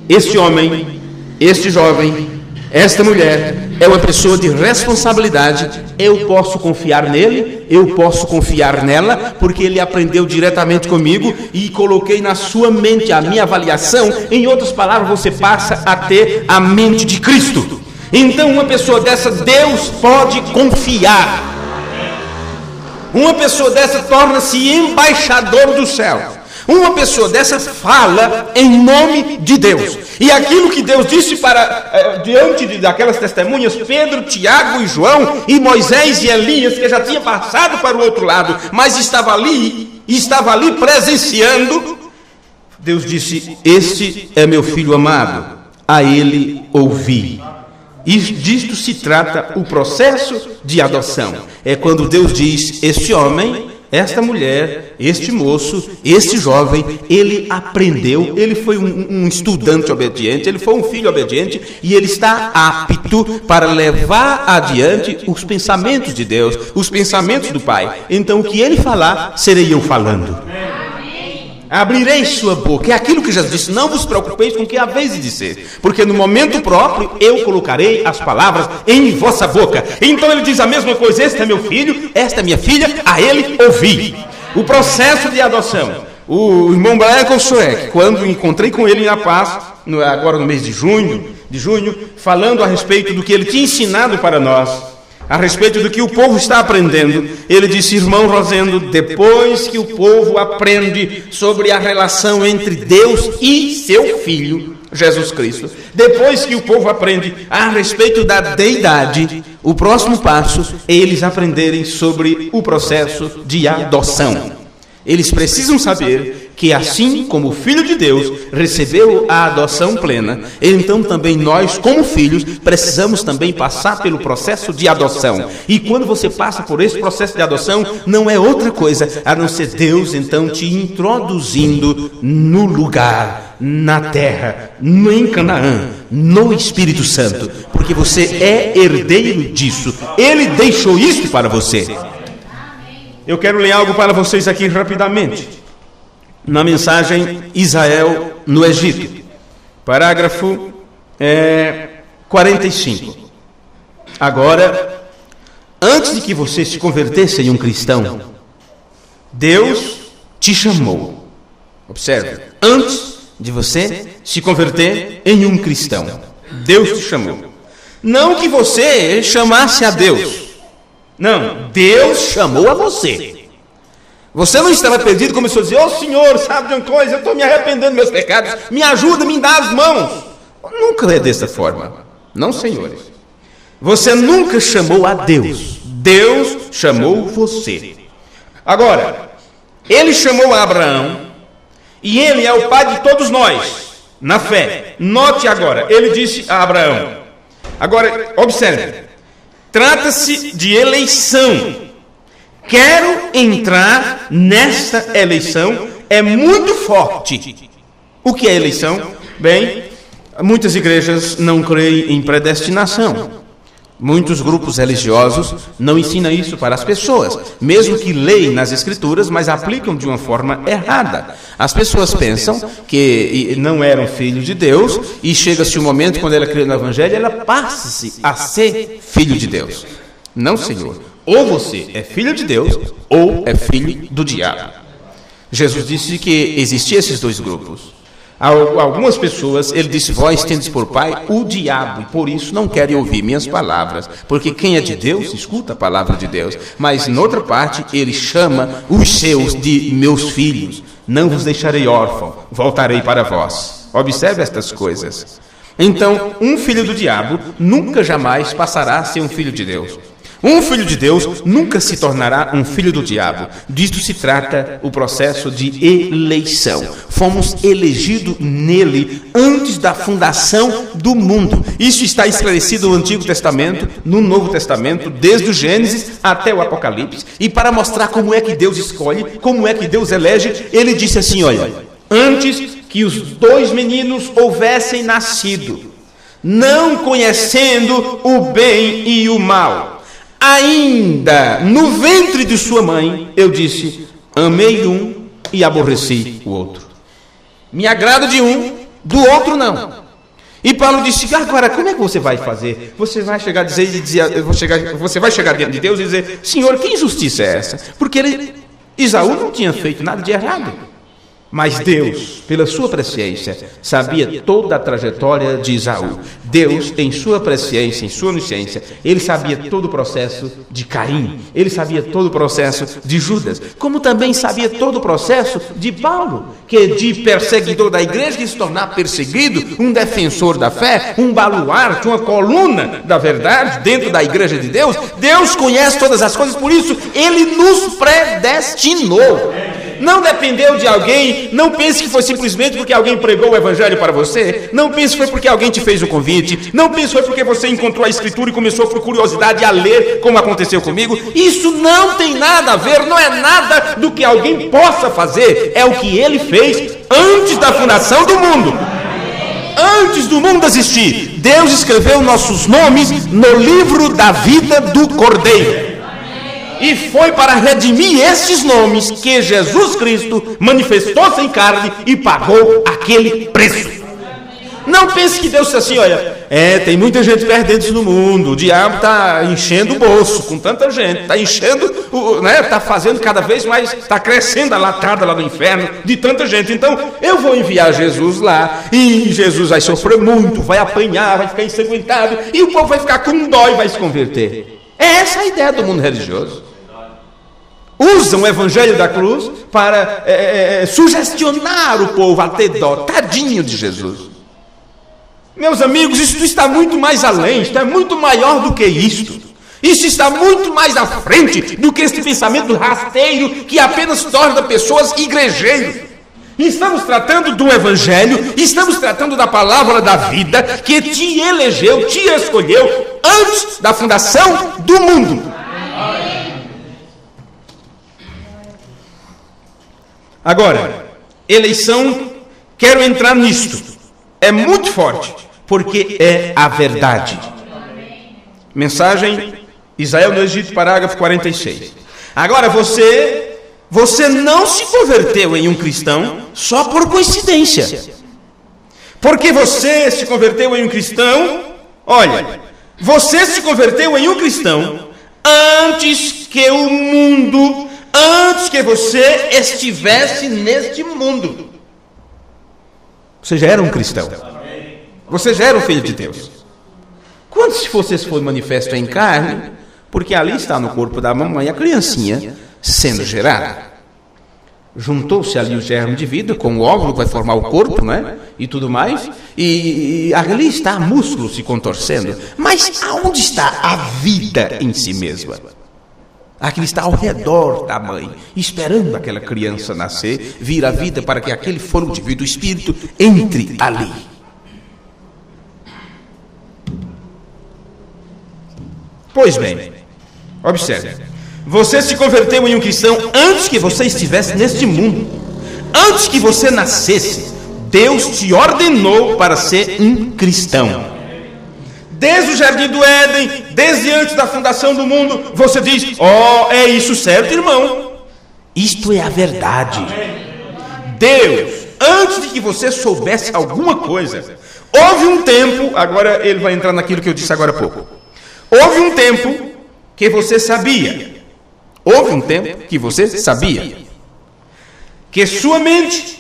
este homem, este jovem, esta mulher é uma pessoa de responsabilidade, eu posso confiar nele, eu posso confiar nela, porque ele aprendeu diretamente comigo e coloquei na sua mente a minha avaliação. Em outras palavras, você passa a ter a mente de Cristo. Então, uma pessoa dessa, Deus pode confiar. Uma pessoa dessa torna-se embaixador do céu. Uma pessoa dessa fala em nome de Deus. E aquilo que Deus disse diante daquelas testemunhas, Pedro, Tiago e João, e Moisés e Elias, que já tinha passado para o outro lado, mas estava ali presenciando, Deus disse: este é meu filho amado, a ele ouvi. E disto se trata o processo de adoção. É quando Deus diz: este homem, esta mulher, este moço, este jovem, ele aprendeu, ele foi um estudante obediente, ele foi um filho obediente, e ele está apto para levar adiante os pensamentos de Deus, os pensamentos do Pai. Então o que ele falar, serei eu falando. Abrirei sua boca. É aquilo que Jesus disse: não vos preocupeis com o que haveis de dizer, porque no momento próprio eu colocarei as palavras em vossa boca. Então ele diz a mesma coisa: este é meu filho, esta é minha filha, a ele ouvi. O processo de adoção. O irmão Brian Sueck, quando encontrei com ele em La Paz, agora no mês de junho, falando a respeito do que ele tinha ensinado para nós, a respeito do que o povo está aprendendo, ele disse: irmão Rosendo, depois que o povo aprende sobre a relação entre Deus e seu Filho, Jesus Cristo, depois que o povo aprende a respeito da deidade, o próximo passo é eles aprenderem sobre o processo de adoção. Eles precisam saber que assim como o Filho de Deus recebeu a adoção plena, então também nós, como filhos, precisamos também passar pelo processo de adoção. E quando você passa por esse processo de adoção, não é outra coisa a não ser Deus então te introduzindo no lugar, na terra, em Canaã, no Espírito Santo, porque você é herdeiro disso. Ele deixou isso para você. Eu quero ler algo para vocês aqui rapidamente. Na mensagem Israel no Egito, parágrafo 45. Agora, antes de que você se convertesse em um cristão, Deus te chamou. Observe, antes de você se converter em um cristão, Deus te chamou. Não que você chamasse a Deus. Não, Deus chamou a você. Você não estava perdido, começou a dizer: ô Senhor, sabe de uma coisa, eu estou me arrependendo dos meus pecados, me ajuda, me dá as mãos. Nunca é dessa forma. Não, senhores. Você nunca chamou a Deus. Deus chamou você. Agora, Ele chamou a Abraão, e Ele é o pai de todos nós, na fé. Note agora, Ele disse a Abraão. Agora, observe. Trata-se de eleição. Quero entrar nesta eleição, é muito forte. O que é eleição? Bem, muitas igrejas não creem em predestinação. Muitos grupos religiosos não ensinam isso para as pessoas, mesmo que leem nas Escrituras, mas aplicam de uma forma errada. As pessoas pensam que não eram filhos de Deus, e chega-se um momento, quando ela crê no Evangelho, ela passa-se a ser filho de Deus. Não, Senhor. Ou você é filho de Deus, ou é filho do diabo. Jesus disse que existiam esses dois grupos. Algumas pessoas, ele disse: vós tendes por pai o diabo, e por isso não querem ouvir minhas palavras, porque quem é de Deus, escuta a palavra de Deus. Mas, noutra parte, ele chama os seus de meus filhos. Não vos deixarei órfão, voltarei para vós. Observe estas coisas. Então, um filho do diabo nunca jamais passará a ser um filho de Deus. Um filho de Deus nunca se tornará um filho do diabo. Disto se trata o processo de eleição. Fomos elegidos nele antes da fundação do mundo. Isso está esclarecido no Antigo Testamento, no Novo Testamento, desde o Gênesis até o Apocalipse. E para mostrar como é que Deus escolhe, como é que Deus elege, ele disse assim: olha, antes que os dois meninos houvessem nascido, não conhecendo o bem e o mal, ainda no ventre de sua mãe, eu disse: amei um e aborreci o outro. Me agrado de um, do outro não. E Paulo disse: agora, como é que você vai fazer? Você vai chegar a dizer, você vai chegar diante de Deus e dizer: Senhor, que injustiça é essa? Porque Esaú não tinha feito nada de errado. Mas Deus, pela sua presciência, sabia toda a trajetória de Esaú. Deus, em sua presciência, em sua onisciência, ele sabia todo o processo de Caim. Ele sabia todo o processo de Judas. Como também sabia todo o processo de Paulo, que de perseguidor da igreja, que se tornar perseguido, um defensor da fé, um baluarte, uma coluna da verdade dentro da igreja de Deus. Deus conhece todas as coisas, por isso ele nos predestinou. Não dependeu de alguém. Não pense que foi simplesmente porque alguém pregou o evangelho para você. Não pense que foi porque alguém te fez o convite. Não pense que foi porque você encontrou a escritura e começou por curiosidade a ler, como aconteceu comigo. Isso não tem nada a ver. Não é nada do que alguém possa fazer. É o que ele fez antes da fundação do mundo. Antes do mundo existir, Deus escreveu nossos nomes no livro da vida do Cordeiro. E foi para redimir estes nomes que Jesus Cristo manifestou-se em carne e pagou aquele preço. Não pense que Deus disse assim, olha, tem muita gente perdendo no mundo, o diabo está enchendo o bolso com tanta gente, está enchendo, está fazendo cada vez mais, está crescendo a latada lá no inferno de tanta gente. Então eu vou enviar Jesus lá e Jesus vai sofrer muito, vai apanhar, vai ficar ensanguentado e o povo vai ficar com dó e vai se converter. É essa a ideia do mundo religioso. Usam o evangelho da cruz para sugestionar o povo a ter dó. Tadinho de Jesus. Meus amigos, isso está muito mais além, está muito maior do que isto. Isso está muito mais à frente do que esse pensamento rasteiro que apenas torna pessoas igrejeiros. Estamos tratando do evangelho, estamos tratando da palavra da vida que te elegeu, te escolheu antes da fundação do mundo. Agora, eleição, quero entrar nisto. É muito forte, porque é a verdade. Mensagem, Israel no Egito, parágrafo 46. Agora, você não se converteu em um cristão só por coincidência. Porque você se converteu em um cristão, olha, você se converteu em um cristão antes que o mundo, antes que você estivesse neste mundo. Você já era um cristão. Você já era um filho de Deus. Quando se você foi manifesto em carne, porque ali está no corpo da mamãe a criancinha sendo gerada. Juntou-se ali o germe de vida com o óvulo que vai formar o corpo, né? E tudo mais. E ali está músculo se contorcendo. Mas aonde está a vida em si mesma? Aquilo está ao redor da mãe, esperando aquela criança nascer, vir à vida para que aquele fôlego de vida, o espírito, entre ali. Pois bem, observe. Você se converteu em um cristão antes que você estivesse neste mundo. Antes que você nascesse, Deus te ordenou para ser um cristão. Desde o jardim do Éden, desde antes da fundação do mundo, você diz, é isso certo, irmão? Isto é a verdade. Deus, antes de que você soubesse alguma coisa, houve um tempo, agora ele vai entrar naquilo que eu disse agora há pouco. Houve um tempo que você sabia. Houve um tempo que você sabia. Que sua mente,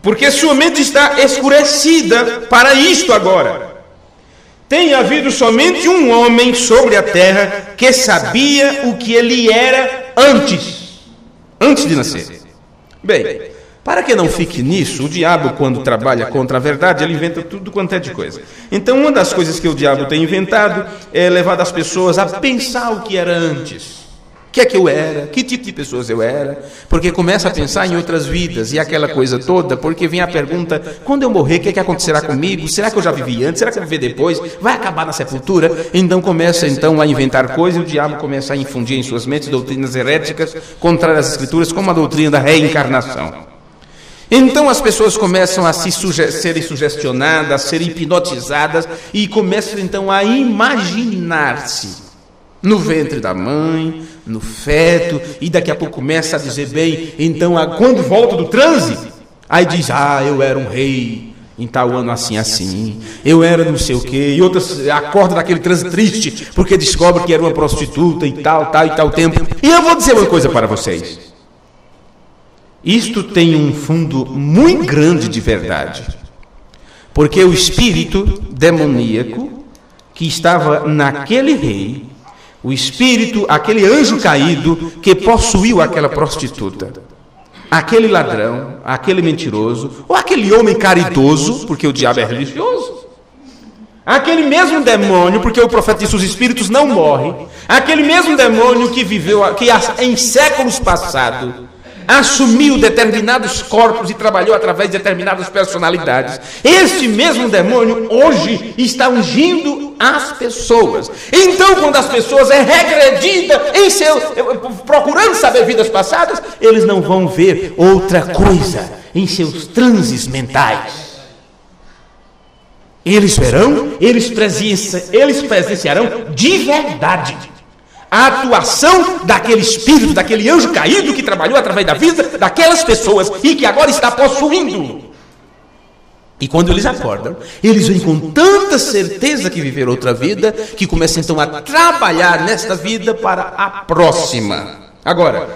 porque sua mente está escurecida para isto agora. Tem havido somente um homem sobre a terra que sabia o que ele era antes de nascer. Bem, para que não fique nisso, o diabo, quando trabalha contra a verdade, ele inventa tudo quanto é de coisa. Então, uma das coisas que o diabo tem inventado é levar as pessoas a pensar o que era antes. O que é que eu era? Que tipo de pessoas eu era? Porque começa a pensar em outras vidas e aquela coisa toda, porque vem a pergunta, quando eu morrer, o que é que acontecerá comigo? Será que eu já vivi antes? Será que eu vou viver depois? Vai acabar na sepultura? Então começa a inventar coisas e o diabo começa a infundir em suas mentes doutrinas heréticas contrárias às escrituras, como a doutrina da reencarnação. Então as pessoas começam a serem sugestionadas, a serem hipnotizadas e começam então a imaginar-se no ventre da mãe, no feto, e daqui a pouco começa a dizer bem, então quando volta do transe, aí diz, eu era um rei em tal ano assim, eu era não sei o quê, e outras acorda daquele transe triste, porque descobre que era uma prostituta e tal tempo. E eu vou dizer uma coisa para vocês. Isto tem um fundo muito grande de verdade, porque o espírito demoníaco que estava naquele rei, o espírito, aquele anjo caído que possuiu aquela prostituta, aquele ladrão, aquele mentiroso, ou aquele homem caridoso, porque o diabo é religioso, aquele mesmo demônio, porque o profeta disse, os espíritos não morrem, aquele mesmo demônio que viveu, que em séculos passados assumiu determinados corpos e trabalhou através de determinadas personalidades. Este mesmo demônio hoje está ungindo as pessoas. Então, quando as pessoas é regredida procurando saber vidas passadas, eles não vão ver outra coisa em seus transes mentais. Eles verão, eles presenciarão de verdade a atuação daquele espírito, daquele anjo caído que trabalhou através da vida daquelas pessoas e que agora está possuindo. E quando eles acordam, eles vêm com tanta certeza que viveram outra vida, que começam então a trabalhar nesta vida para a próxima. Agora,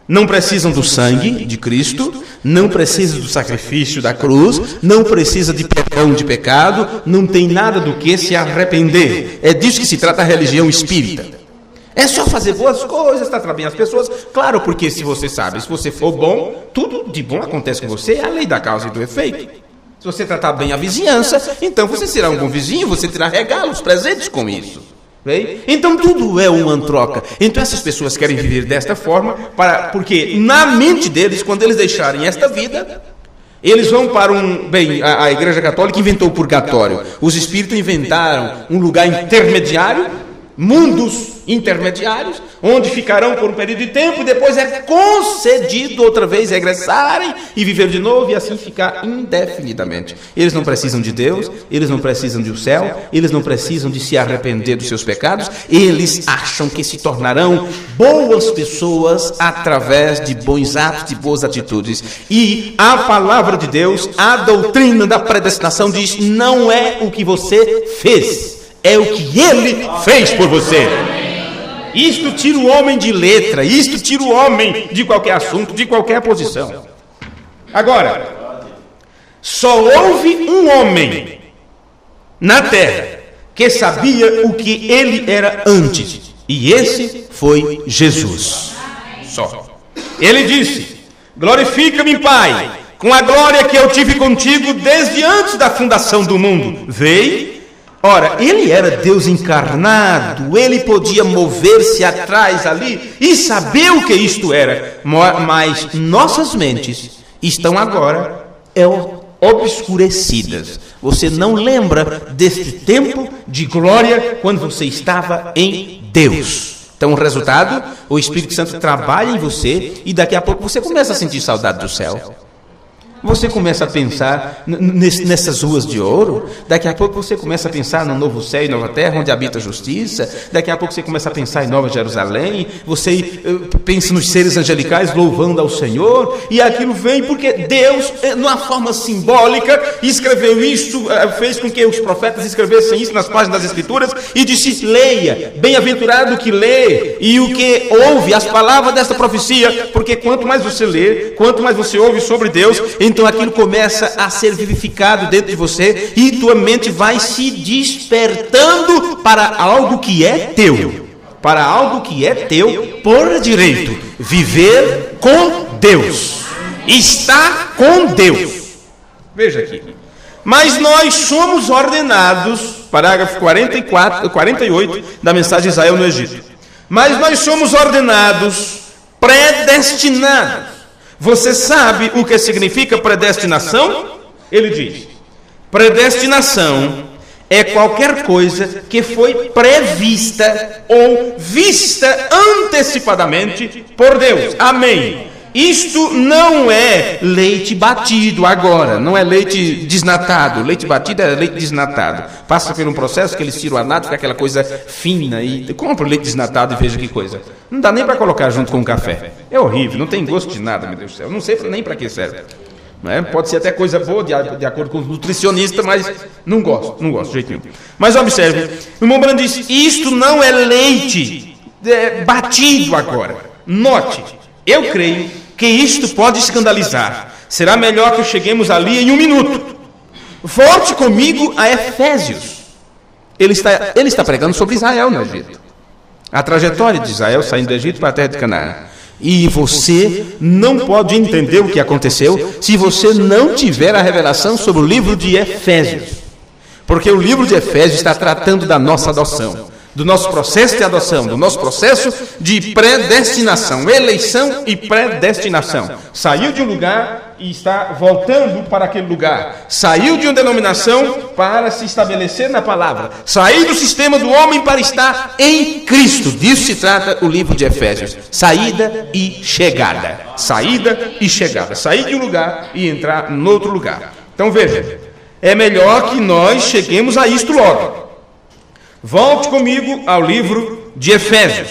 não precisam do sangue de Cristo, não precisam do sacrifício da cruz, não precisa de perdão de pecado, não tem nada do que se arrepender. É disso que se trata a religião espírita. É só fazer boas coisas, tratar bem as pessoas. Claro, porque se você sabe, se você for bom, tudo de bom acontece com você, é a lei da causa e do efeito. Se você tratar bem a vizinhança, então você será um bom vizinho, você terá regalos, presentes com isso. Então tudo é uma troca. Então essas pessoas querem viver desta forma, porque na mente deles, quando eles deixarem esta vida, eles vão para a Igreja Católica inventou o purgatório. Os espíritos inventaram um lugar intermediário, mundos intermediários, onde ficarão por um período de tempo e depois é concedido outra vez regressarem e viver de novo e assim ficar indefinidamente. Eles não precisam de Deus, eles não precisam do céu, eles não precisam de se arrepender dos seus pecados, eles acham que se tornarão boas pessoas através de bons atos, de boas atitudes. E a palavra de Deus, a doutrina da predestinação diz, não é o que você fez, é o que Ele fez por você. Isto tira o homem de letra, isto tira o homem de qualquer assunto, de qualquer posição. Agora, só houve um homem na terra que sabia o que ele era antes, e esse foi Jesus. Só. Ele disse, glorifica-me, Pai, com a glória que eu tive contigo desde antes da fundação do mundo. Veio. Ora, ele era Deus encarnado, ele podia mover-se atrás ali e saber o que isto era, mas nossas mentes estão agora obscurecidas. Você não lembra deste tempo de glória quando você estava em Deus. Então o resultado, o Espírito Santo trabalha em você e daqui a pouco você começa a sentir saudade do céu. Você começa a pensar nessas ruas de ouro, daqui a pouco você começa a pensar no novo céu e nova terra, onde habita a justiça, daqui a pouco você começa a pensar em Nova Jerusalém, você pensa nos seres angelicais louvando ao Senhor, e aquilo vem porque Deus, numa forma simbólica, escreveu isso, fez com que os profetas escrevessem isso nas páginas das Escrituras, e disse, leia, bem-aventurado o que lê, e o que ouve as palavras desta profecia, porque quanto mais você lê, quanto mais você ouve sobre Deus, então aquilo começa a ser vivificado dentro de você e tua mente vai se despertando para algo que é teu. Para algo que é teu por direito. Viver com Deus. Estar com Deus. Veja aqui. Mas nós somos ordenados, parágrafo 48 da mensagem de Israel no Egito. Mas nós somos ordenados, predestinados. Você sabe o que significa predestinação? Ele diz, predestinação é qualquer coisa que foi prevista ou vista antecipadamente por Deus. Amém. Isto não é leite batido agora, não é leite desnatado. Leite batido é leite desnatado. Passa por um processo que eles tiram a nata, fica aquela coisa fina. E compra o leite desnatado e veja que coisa. Não dá nem para colocar junto com o café. É horrível, não tem gosto de nada, meu Deus do céu. Não sei nem para que serve. Não é? Pode ser até coisa boa, de acordo com o nutricionista, mas não gosto de jeito nenhum. Mas observe, o irmão Branham diz, isto não é leite batido agora. Note, eu creio que isto pode escandalizar. Será melhor que cheguemos ali em 1 minuto. Volte comigo a Efésios. Ele está pregando sobre Israel no Egito. A trajetória de Israel saindo do Egito para a terra de Canaã. E você não pode entender o que aconteceu se você não tiver a revelação sobre o livro de Efésios. Porque o livro de Efésios está tratando da nossa adoção, do nosso processo de adoção, do nosso processo de predestinação, eleição e predestinação. Saiu de um lugar e está voltando para aquele lugar. Saiu de uma denominação para se estabelecer na palavra. Saiu do sistema do homem para estar em Cristo. Disso se trata o livro de Efésios. Saída e chegada. Saída e chegada. Sair de um lugar e entrar em outro lugar. Então veja, é melhor que nós cheguemos a isto logo. Volte comigo ao livro de Efésios,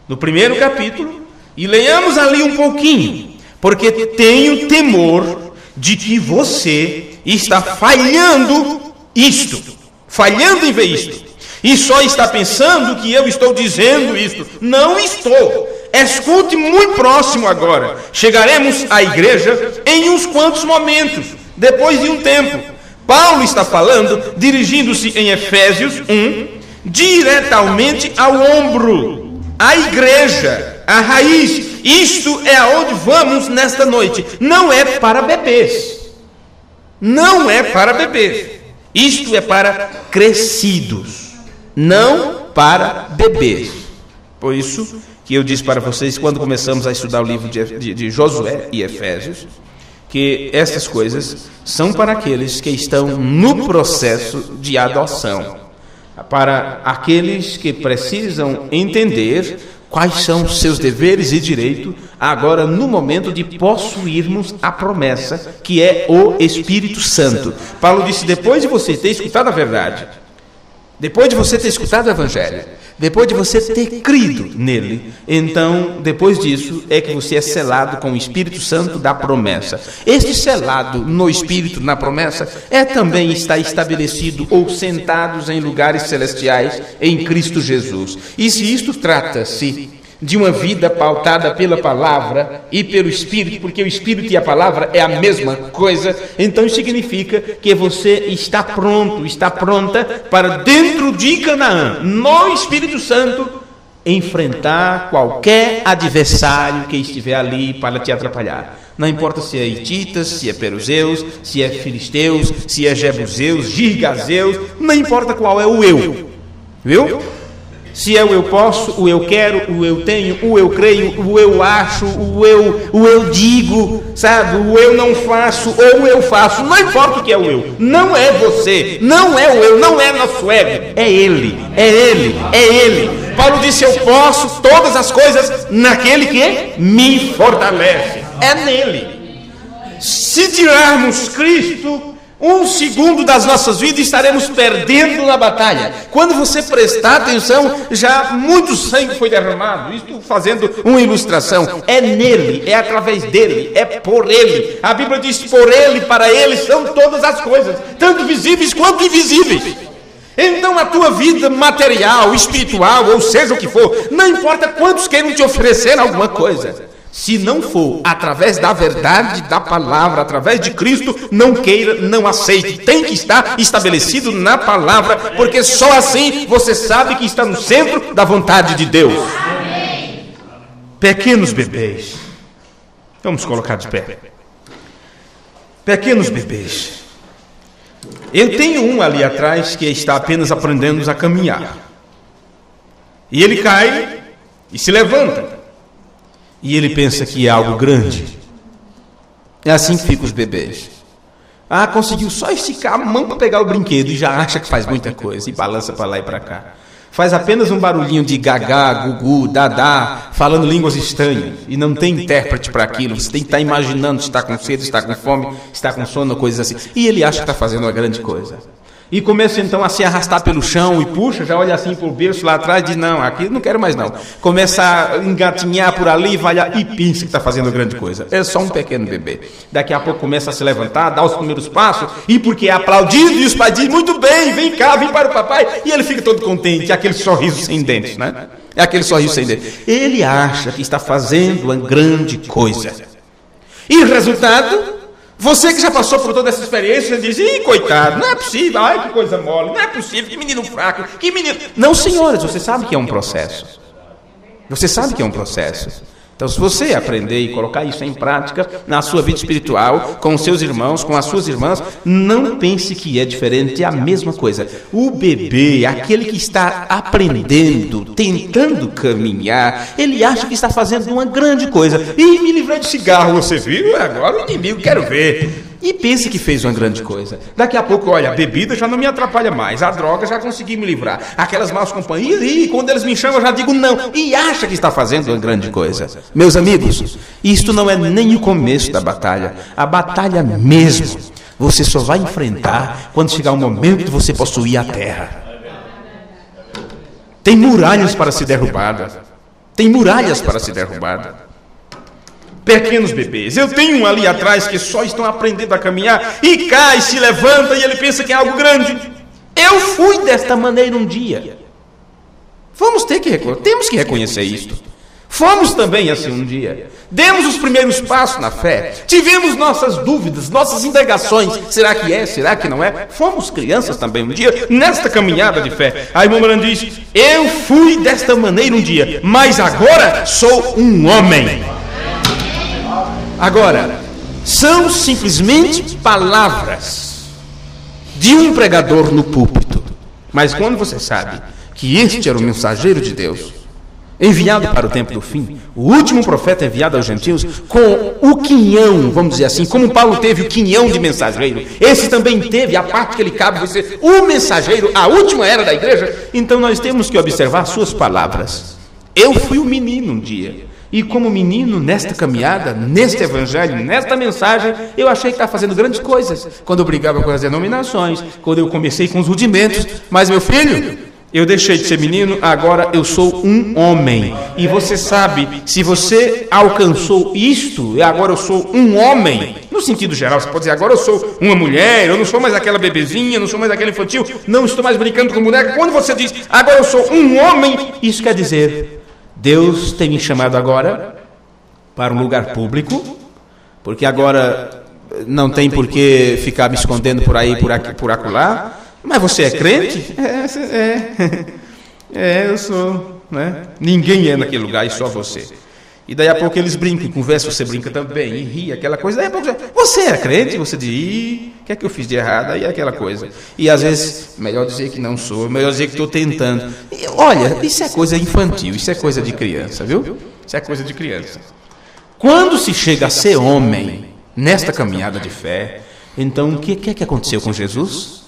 no 1º capítulo, e leiamos ali um pouquinho, porque tenho temor de que você está falhando em ver isto, e só está pensando que eu estou dizendo isto. Não estou. Escute muito próximo agora. Chegaremos à igreja em uns quantos momentos, depois de um tempo. Paulo está falando, dirigindo-se em Efésios 1, diretamente ao ombro, à igreja, à raiz. Isto é aonde vamos nesta noite. Não é para bebês. Não é para bebês. Isto é para crescidos, não para bebês. Por isso que eu disse para vocês, quando começamos a estudar o livro de Josué e Efésios, que essas coisas são para aqueles que estão no processo de adoção, para aqueles que precisam entender quais são os seus deveres e direitos agora no momento de possuirmos a promessa, que é o Espírito Santo. Paulo disse, depois de você ter escutado a verdade, depois de você ter escutado o Evangelho, depois de você ter crido nele, então, depois disso, é que você é selado com o Espírito Santo da promessa. Este selado no Espírito, na promessa, também está estabelecido ou sentados em lugares celestiais em Cristo Jesus. E se isto trata-se de uma vida pautada pela palavra e pelo Espírito, porque o Espírito e a palavra é a mesma coisa, então significa que você está pronto, está pronta para dentro de Canaã, no Espírito Santo, enfrentar qualquer adversário que estiver ali para te atrapalhar. Não importa se é hititas, se é peruzeus, se é filisteus, se é jebuseus, girgazeus, não importa qual é o eu, viu? Se é o eu posso, o eu quero, o eu tenho, o eu creio, o eu acho, o eu digo, sabe? O eu não faço ou o eu faço, não importa o que é o eu. Não é você, não é o eu, não é nosso ego, é ele, é ele, é ele. Paulo disse, eu posso todas as coisas naquele que me fortalece. É nele. Se tirarmos Cristo, 1 segundo das nossas vidas estaremos perdendo na batalha. Quando você prestar atenção, já muito sangue foi derramado. Estou fazendo uma ilustração. É nele, é através dele, é por ele. A Bíblia diz, por ele, para ele são todas as coisas, tanto visíveis quanto invisíveis. Então a tua vida material, espiritual, ou seja o que for, não importa quantos queiram te oferecer alguma coisa, se não for através da verdade da palavra, através de Cristo, não queira, não aceite. Tem que estar estabelecido na palavra, porque só assim você sabe que está no centro da vontade de Deus. Amém. Pequenos bebês, vamos colocar de pé. Pequenos bebês. Eu tenho um ali atrás que está apenas aprendendo a caminhar. E ele cai e se levanta. E ele pensa que é algo grande. É assim que ficam os bebês. Conseguiu só esticar a mão para pegar o brinquedo e já acha que faz muita coisa e balança para lá e para cá. Faz apenas um barulhinho de gagá, gugu, dadá, falando línguas estranhas. E não tem intérprete para aquilo. Você tem que estar imaginando se está com sede, se está com fome, se está com sono, coisas assim. E ele acha que está fazendo uma grande coisa. E começa então a se arrastar pelo chão e puxa, já olha assim pro berço lá atrás e diz, não, aqui não quero mais não. Começa a engatinhar por ali, vai lá e pensa que está fazendo grande coisa. É só um pequeno bebê. Daqui a pouco começa a se levantar, dá os primeiros passos, e porque é aplaudido, e os pais dizem, muito bem, vem cá, vem para o papai, e ele fica todo contente, aquele sorriso sem dentes, né? É aquele sorriso sem dentes. Ele acha que está fazendo uma grande coisa. E resultado, você que já passou por toda essa experiência, diz, ih, coitado, não é possível, ai, que coisa mole, não é possível, que menino fraco, que menino... Não, senhores, você sabe que é um processo. Você sabe que é um processo. Então, se você aprender e colocar isso em prática na sua vida espiritual, com os seus irmãos, com as suas irmãs, não pense que é diferente, é a mesma coisa. O bebê, aquele que está aprendendo, tentando caminhar, ele acha que está fazendo uma grande coisa. E me livrei de cigarro, você viu? Agora o inimigo, quero ver. E pense que fez uma grande coisa. Daqui a pouco, olha, a bebida já não me atrapalha mais, a droga já consegui me livrar. Aquelas más companhias, e quando eles me chamam eu já digo não. E acha que está fazendo uma grande coisa. Meus amigos, isto não é nem o começo da batalha. A batalha mesmo, você só vai enfrentar quando chegar o momento de você possuir a terra. Tem muralhas para ser derrubadas. Tem muralhas para ser derrubadas. Pequenos bebês, eu tenho um ali atrás que só estão aprendendo a caminhar e cai, se levanta e ele pensa que é algo grande. Eu fui desta maneira um dia. Temos que reconhecer isto. Fomos também assim um dia. Demos os primeiros passos na fé. Tivemos nossas dúvidas, nossas indagações. Será que é? Será que não é? Fomos crianças também um dia, nesta caminhada de fé. Aí o irmão Branham diz, eu fui desta maneira um dia, mas agora sou um homem. Agora, são simplesmente palavras de um pregador no púlpito. Mas quando você sabe que este era o mensageiro de Deus, enviado para o tempo do fim, o último profeta enviado aos gentios, com o quinhão, vamos dizer assim, como Paulo teve o quinhão de mensageiro, esse também teve a parte que ele cabe, vai ser o mensageiro, a última era da igreja. Então nós temos que observar suas palavras. Eu fui um menino um dia. E como menino, nesta caminhada, neste evangelho, nesta mensagem, eu achei que estava fazendo grandes coisas. Quando eu brigava com as denominações, quando eu comecei com os rudimentos. Mas, meu filho, eu deixei de ser menino, agora eu sou um homem. E você sabe, se você alcançou isto, e agora eu sou um homem, no sentido geral, você pode dizer, agora eu sou uma mulher, eu não sou mais aquela bebezinha, não sou mais aquele infantil, não estou mais brincando com boneca. Quando você diz, agora eu sou um homem, isso quer dizer... Deus tem me chamado agora para um lugar público, porque agora não tem por que ficar me escondendo por aí, por acolá. Mas você é crente? Eu sou, né? Ninguém é naquele lugar e só você. E daí a pouco eles brincam, conversam, você brinca também, e ri, aquela coisa. Daí a pouco você é crente? Você diz, o que é que eu fiz de errado? Aí é aquela coisa. E às vezes, melhor dizer que não sou, melhor dizer que estou tentando. E, olha, isso é coisa infantil, isso é coisa de criança, viu? Isso é coisa de criança. Quando se chega a ser homem, nesta caminhada de fé, então o que é que aconteceu com Jesus?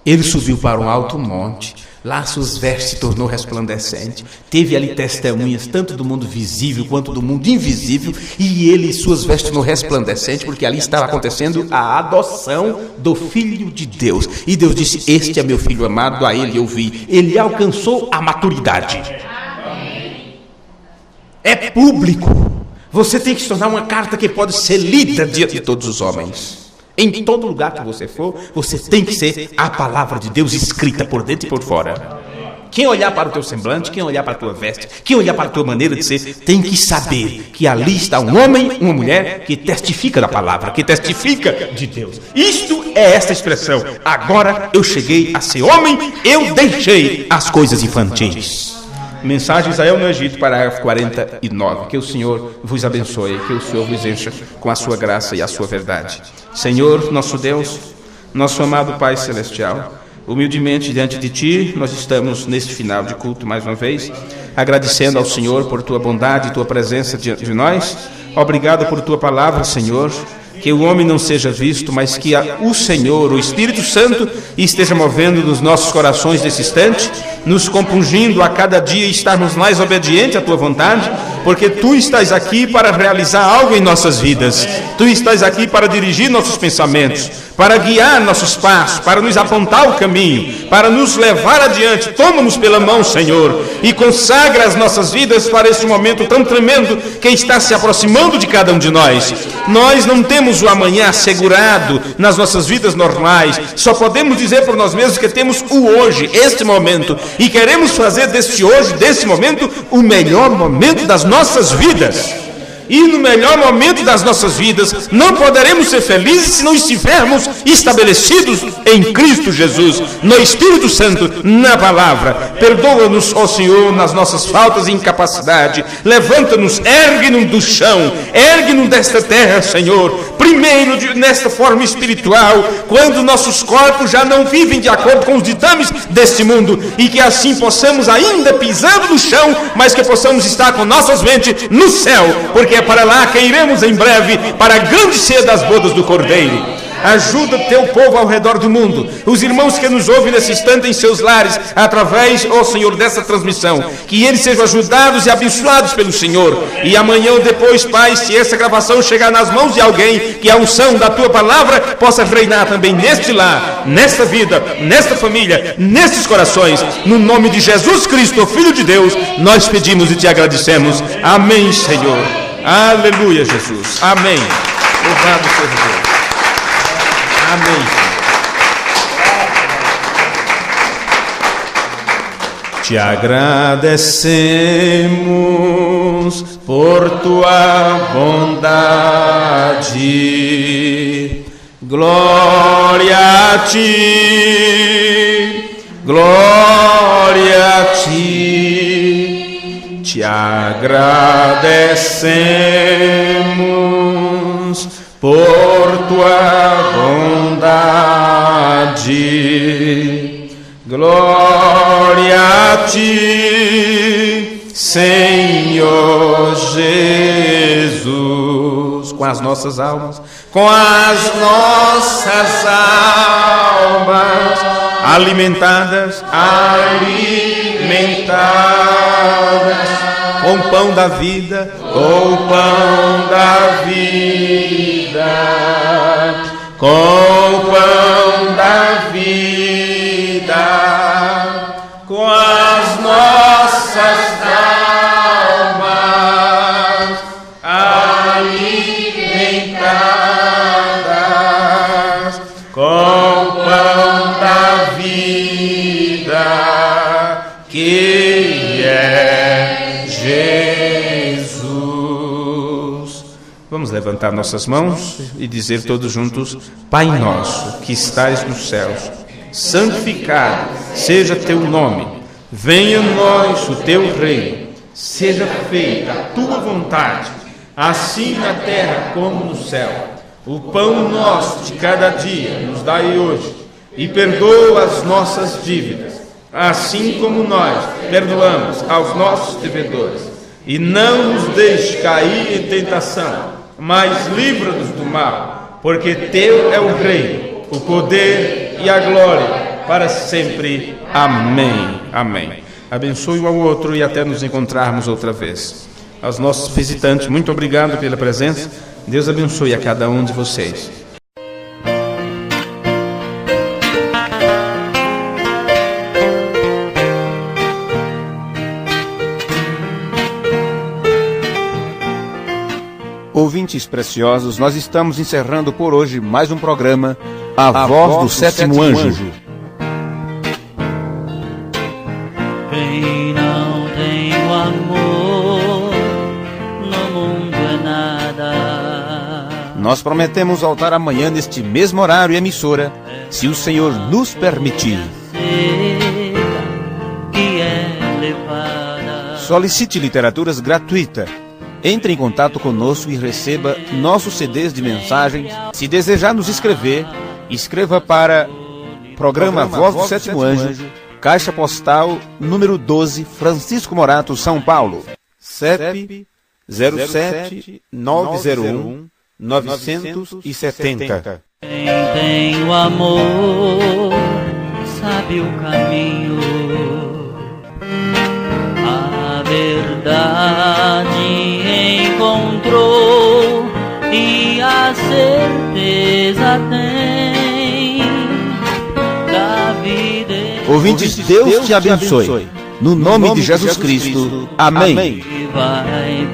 Ele subiu para um alto monte. Lá suas vestes se tornou resplandecente. Teve ali testemunhas, tanto do mundo visível quanto do mundo invisível. E ele, suas vestes tornou resplandecente, porque ali estava acontecendo a adoção do Filho de Deus. E Deus disse, este é meu Filho amado, a ele eu vi. Ele alcançou a maturidade. É público. Você tem que se tornar uma carta que pode ser lida diante de todos os homens. Em todo lugar que você for, você tem que ser a palavra de Deus escrita por dentro e por fora. Quem olhar para o teu semblante, quem olhar para a tua veste, quem olhar para a tua maneira de ser, tem que saber que ali está um homem, uma mulher que testifica da palavra, que testifica de Deus. Isto é esta expressão. Agora eu cheguei a ser homem, eu deixei as coisas infantis. Mensagem Israel no Egito, parágrafo 49. Que o Senhor vos abençoe, que o Senhor vos encha com a sua graça e a sua verdade. Senhor, nosso Deus, nosso amado Pai Celestial, humildemente diante de Ti, nós estamos neste final de culto mais uma vez, agradecendo ao Senhor por Tua bondade e Tua presença diante de nós. Obrigado por Tua palavra, Senhor. Que o homem não seja visto, mas que o Senhor, o Espírito Santo, esteja movendo nos nossos corações nesse instante, nos compungindo a cada dia e estarmos mais obedientes à Tua vontade, porque Tu estás aqui para realizar algo em nossas vidas. Tu estás aqui para dirigir nossos pensamentos, para guiar nossos passos, para nos apontar o caminho, para nos levar adiante. Toma-nos pela mão, Senhor, e consagra as nossas vidas para esse momento tão tremendo que está se aproximando de cada um de nós. Nós não temos o amanhã assegurado nas nossas vidas normais, só podemos dizer por nós mesmos que temos o hoje, este momento, e queremos fazer deste hoje, deste momento, o melhor momento das nossas vidas. e no melhor momento das nossas vidas. Não poderemos ser felizes se não estivermos estabelecidos em Cristo Jesus, no Espírito Santo, na palavra. Perdoa-nos, ó Senhor, nas nossas faltas e incapacidade. Levanta-nos, ergue-nos do chão, ergue-nos desta terra, Senhor. Primeiro, nesta forma espiritual, quando nossos corpos já não vivem de acordo com os ditames deste mundo, e que assim possamos, ainda pisando no chão, mas que possamos estar com nossas mentes no céu, porque é para lá que iremos em breve, para a grande ceia das bodas do Cordeiro. Ajuda teu povo ao redor do mundo, os irmãos que nos ouvem nesse instante em seus lares, através, ó Senhor, dessa transmissão, que eles sejam ajudados e abençoados pelo Senhor. E amanhã ou depois, Pai, se essa gravação chegar nas mãos de alguém, que a unção da tua palavra possa reinar também neste lar, nesta vida, nesta família, nestes corações. No nome de Jesus Cristo, Filho de Deus, nós pedimos e te agradecemos. Amém, Senhor. Aleluia, Jesus. Amém. Louvado seja Deus. Amém. Te agradecemos por tua bondade. Glória a ti, glória a ti. Te agradecemos por tua bondade. Glória a ti, Senhor Jesus. Com as nossas almas, com as nossas almas alimentadas, com o pão da vida, com o pão da vida, com o pão da vida, com as nossas almas alimentadas, com o pão da vida, que é Jesus. Vamos levantar nossas mãos e dizer todos juntos: Pai nosso que estais nos céus, santificado seja teu nome. Venha a nós o teu reino. Seja feita a tua vontade, assim na terra como no céu. O pão nosso de cada dia nos dai hoje, e perdoa as nossas dívidas, assim como nós perdoamos aos nossos devedores. E não nos deixe cair em tentação, mas livra-nos do mal, porque teu é o reino, o poder e a glória para sempre. Amém. Amém. Abençoe um ao outro e até nos encontrarmos outra vez. Aos nossos visitantes, muito obrigado pela presença. Deus abençoe a cada um de vocês. Ouvintes preciosos, nós estamos encerrando por hoje mais um programa, A Voz do Sétimo Anjo. Quem não tem o amor, no mundo é nada. Nós prometemos voltar amanhã neste mesmo horário e emissora, se o Senhor nos permitir. Solicite literaturas gratuitas. Entre em contato conosco e receba nossos CDs de mensagens. Se desejar nos escrever, escreva para Programa Voz do Sétimo Anjo, Caixa Postal número 12, Francisco Morato, São Paulo. CEP 07-901-970. Quem tem o amor sabe o caminho, a verdade encontrou e a certeza tem da vida. Ouvintes, Deus te abençoe. No nome de Jesus Cristo. Amém. Vai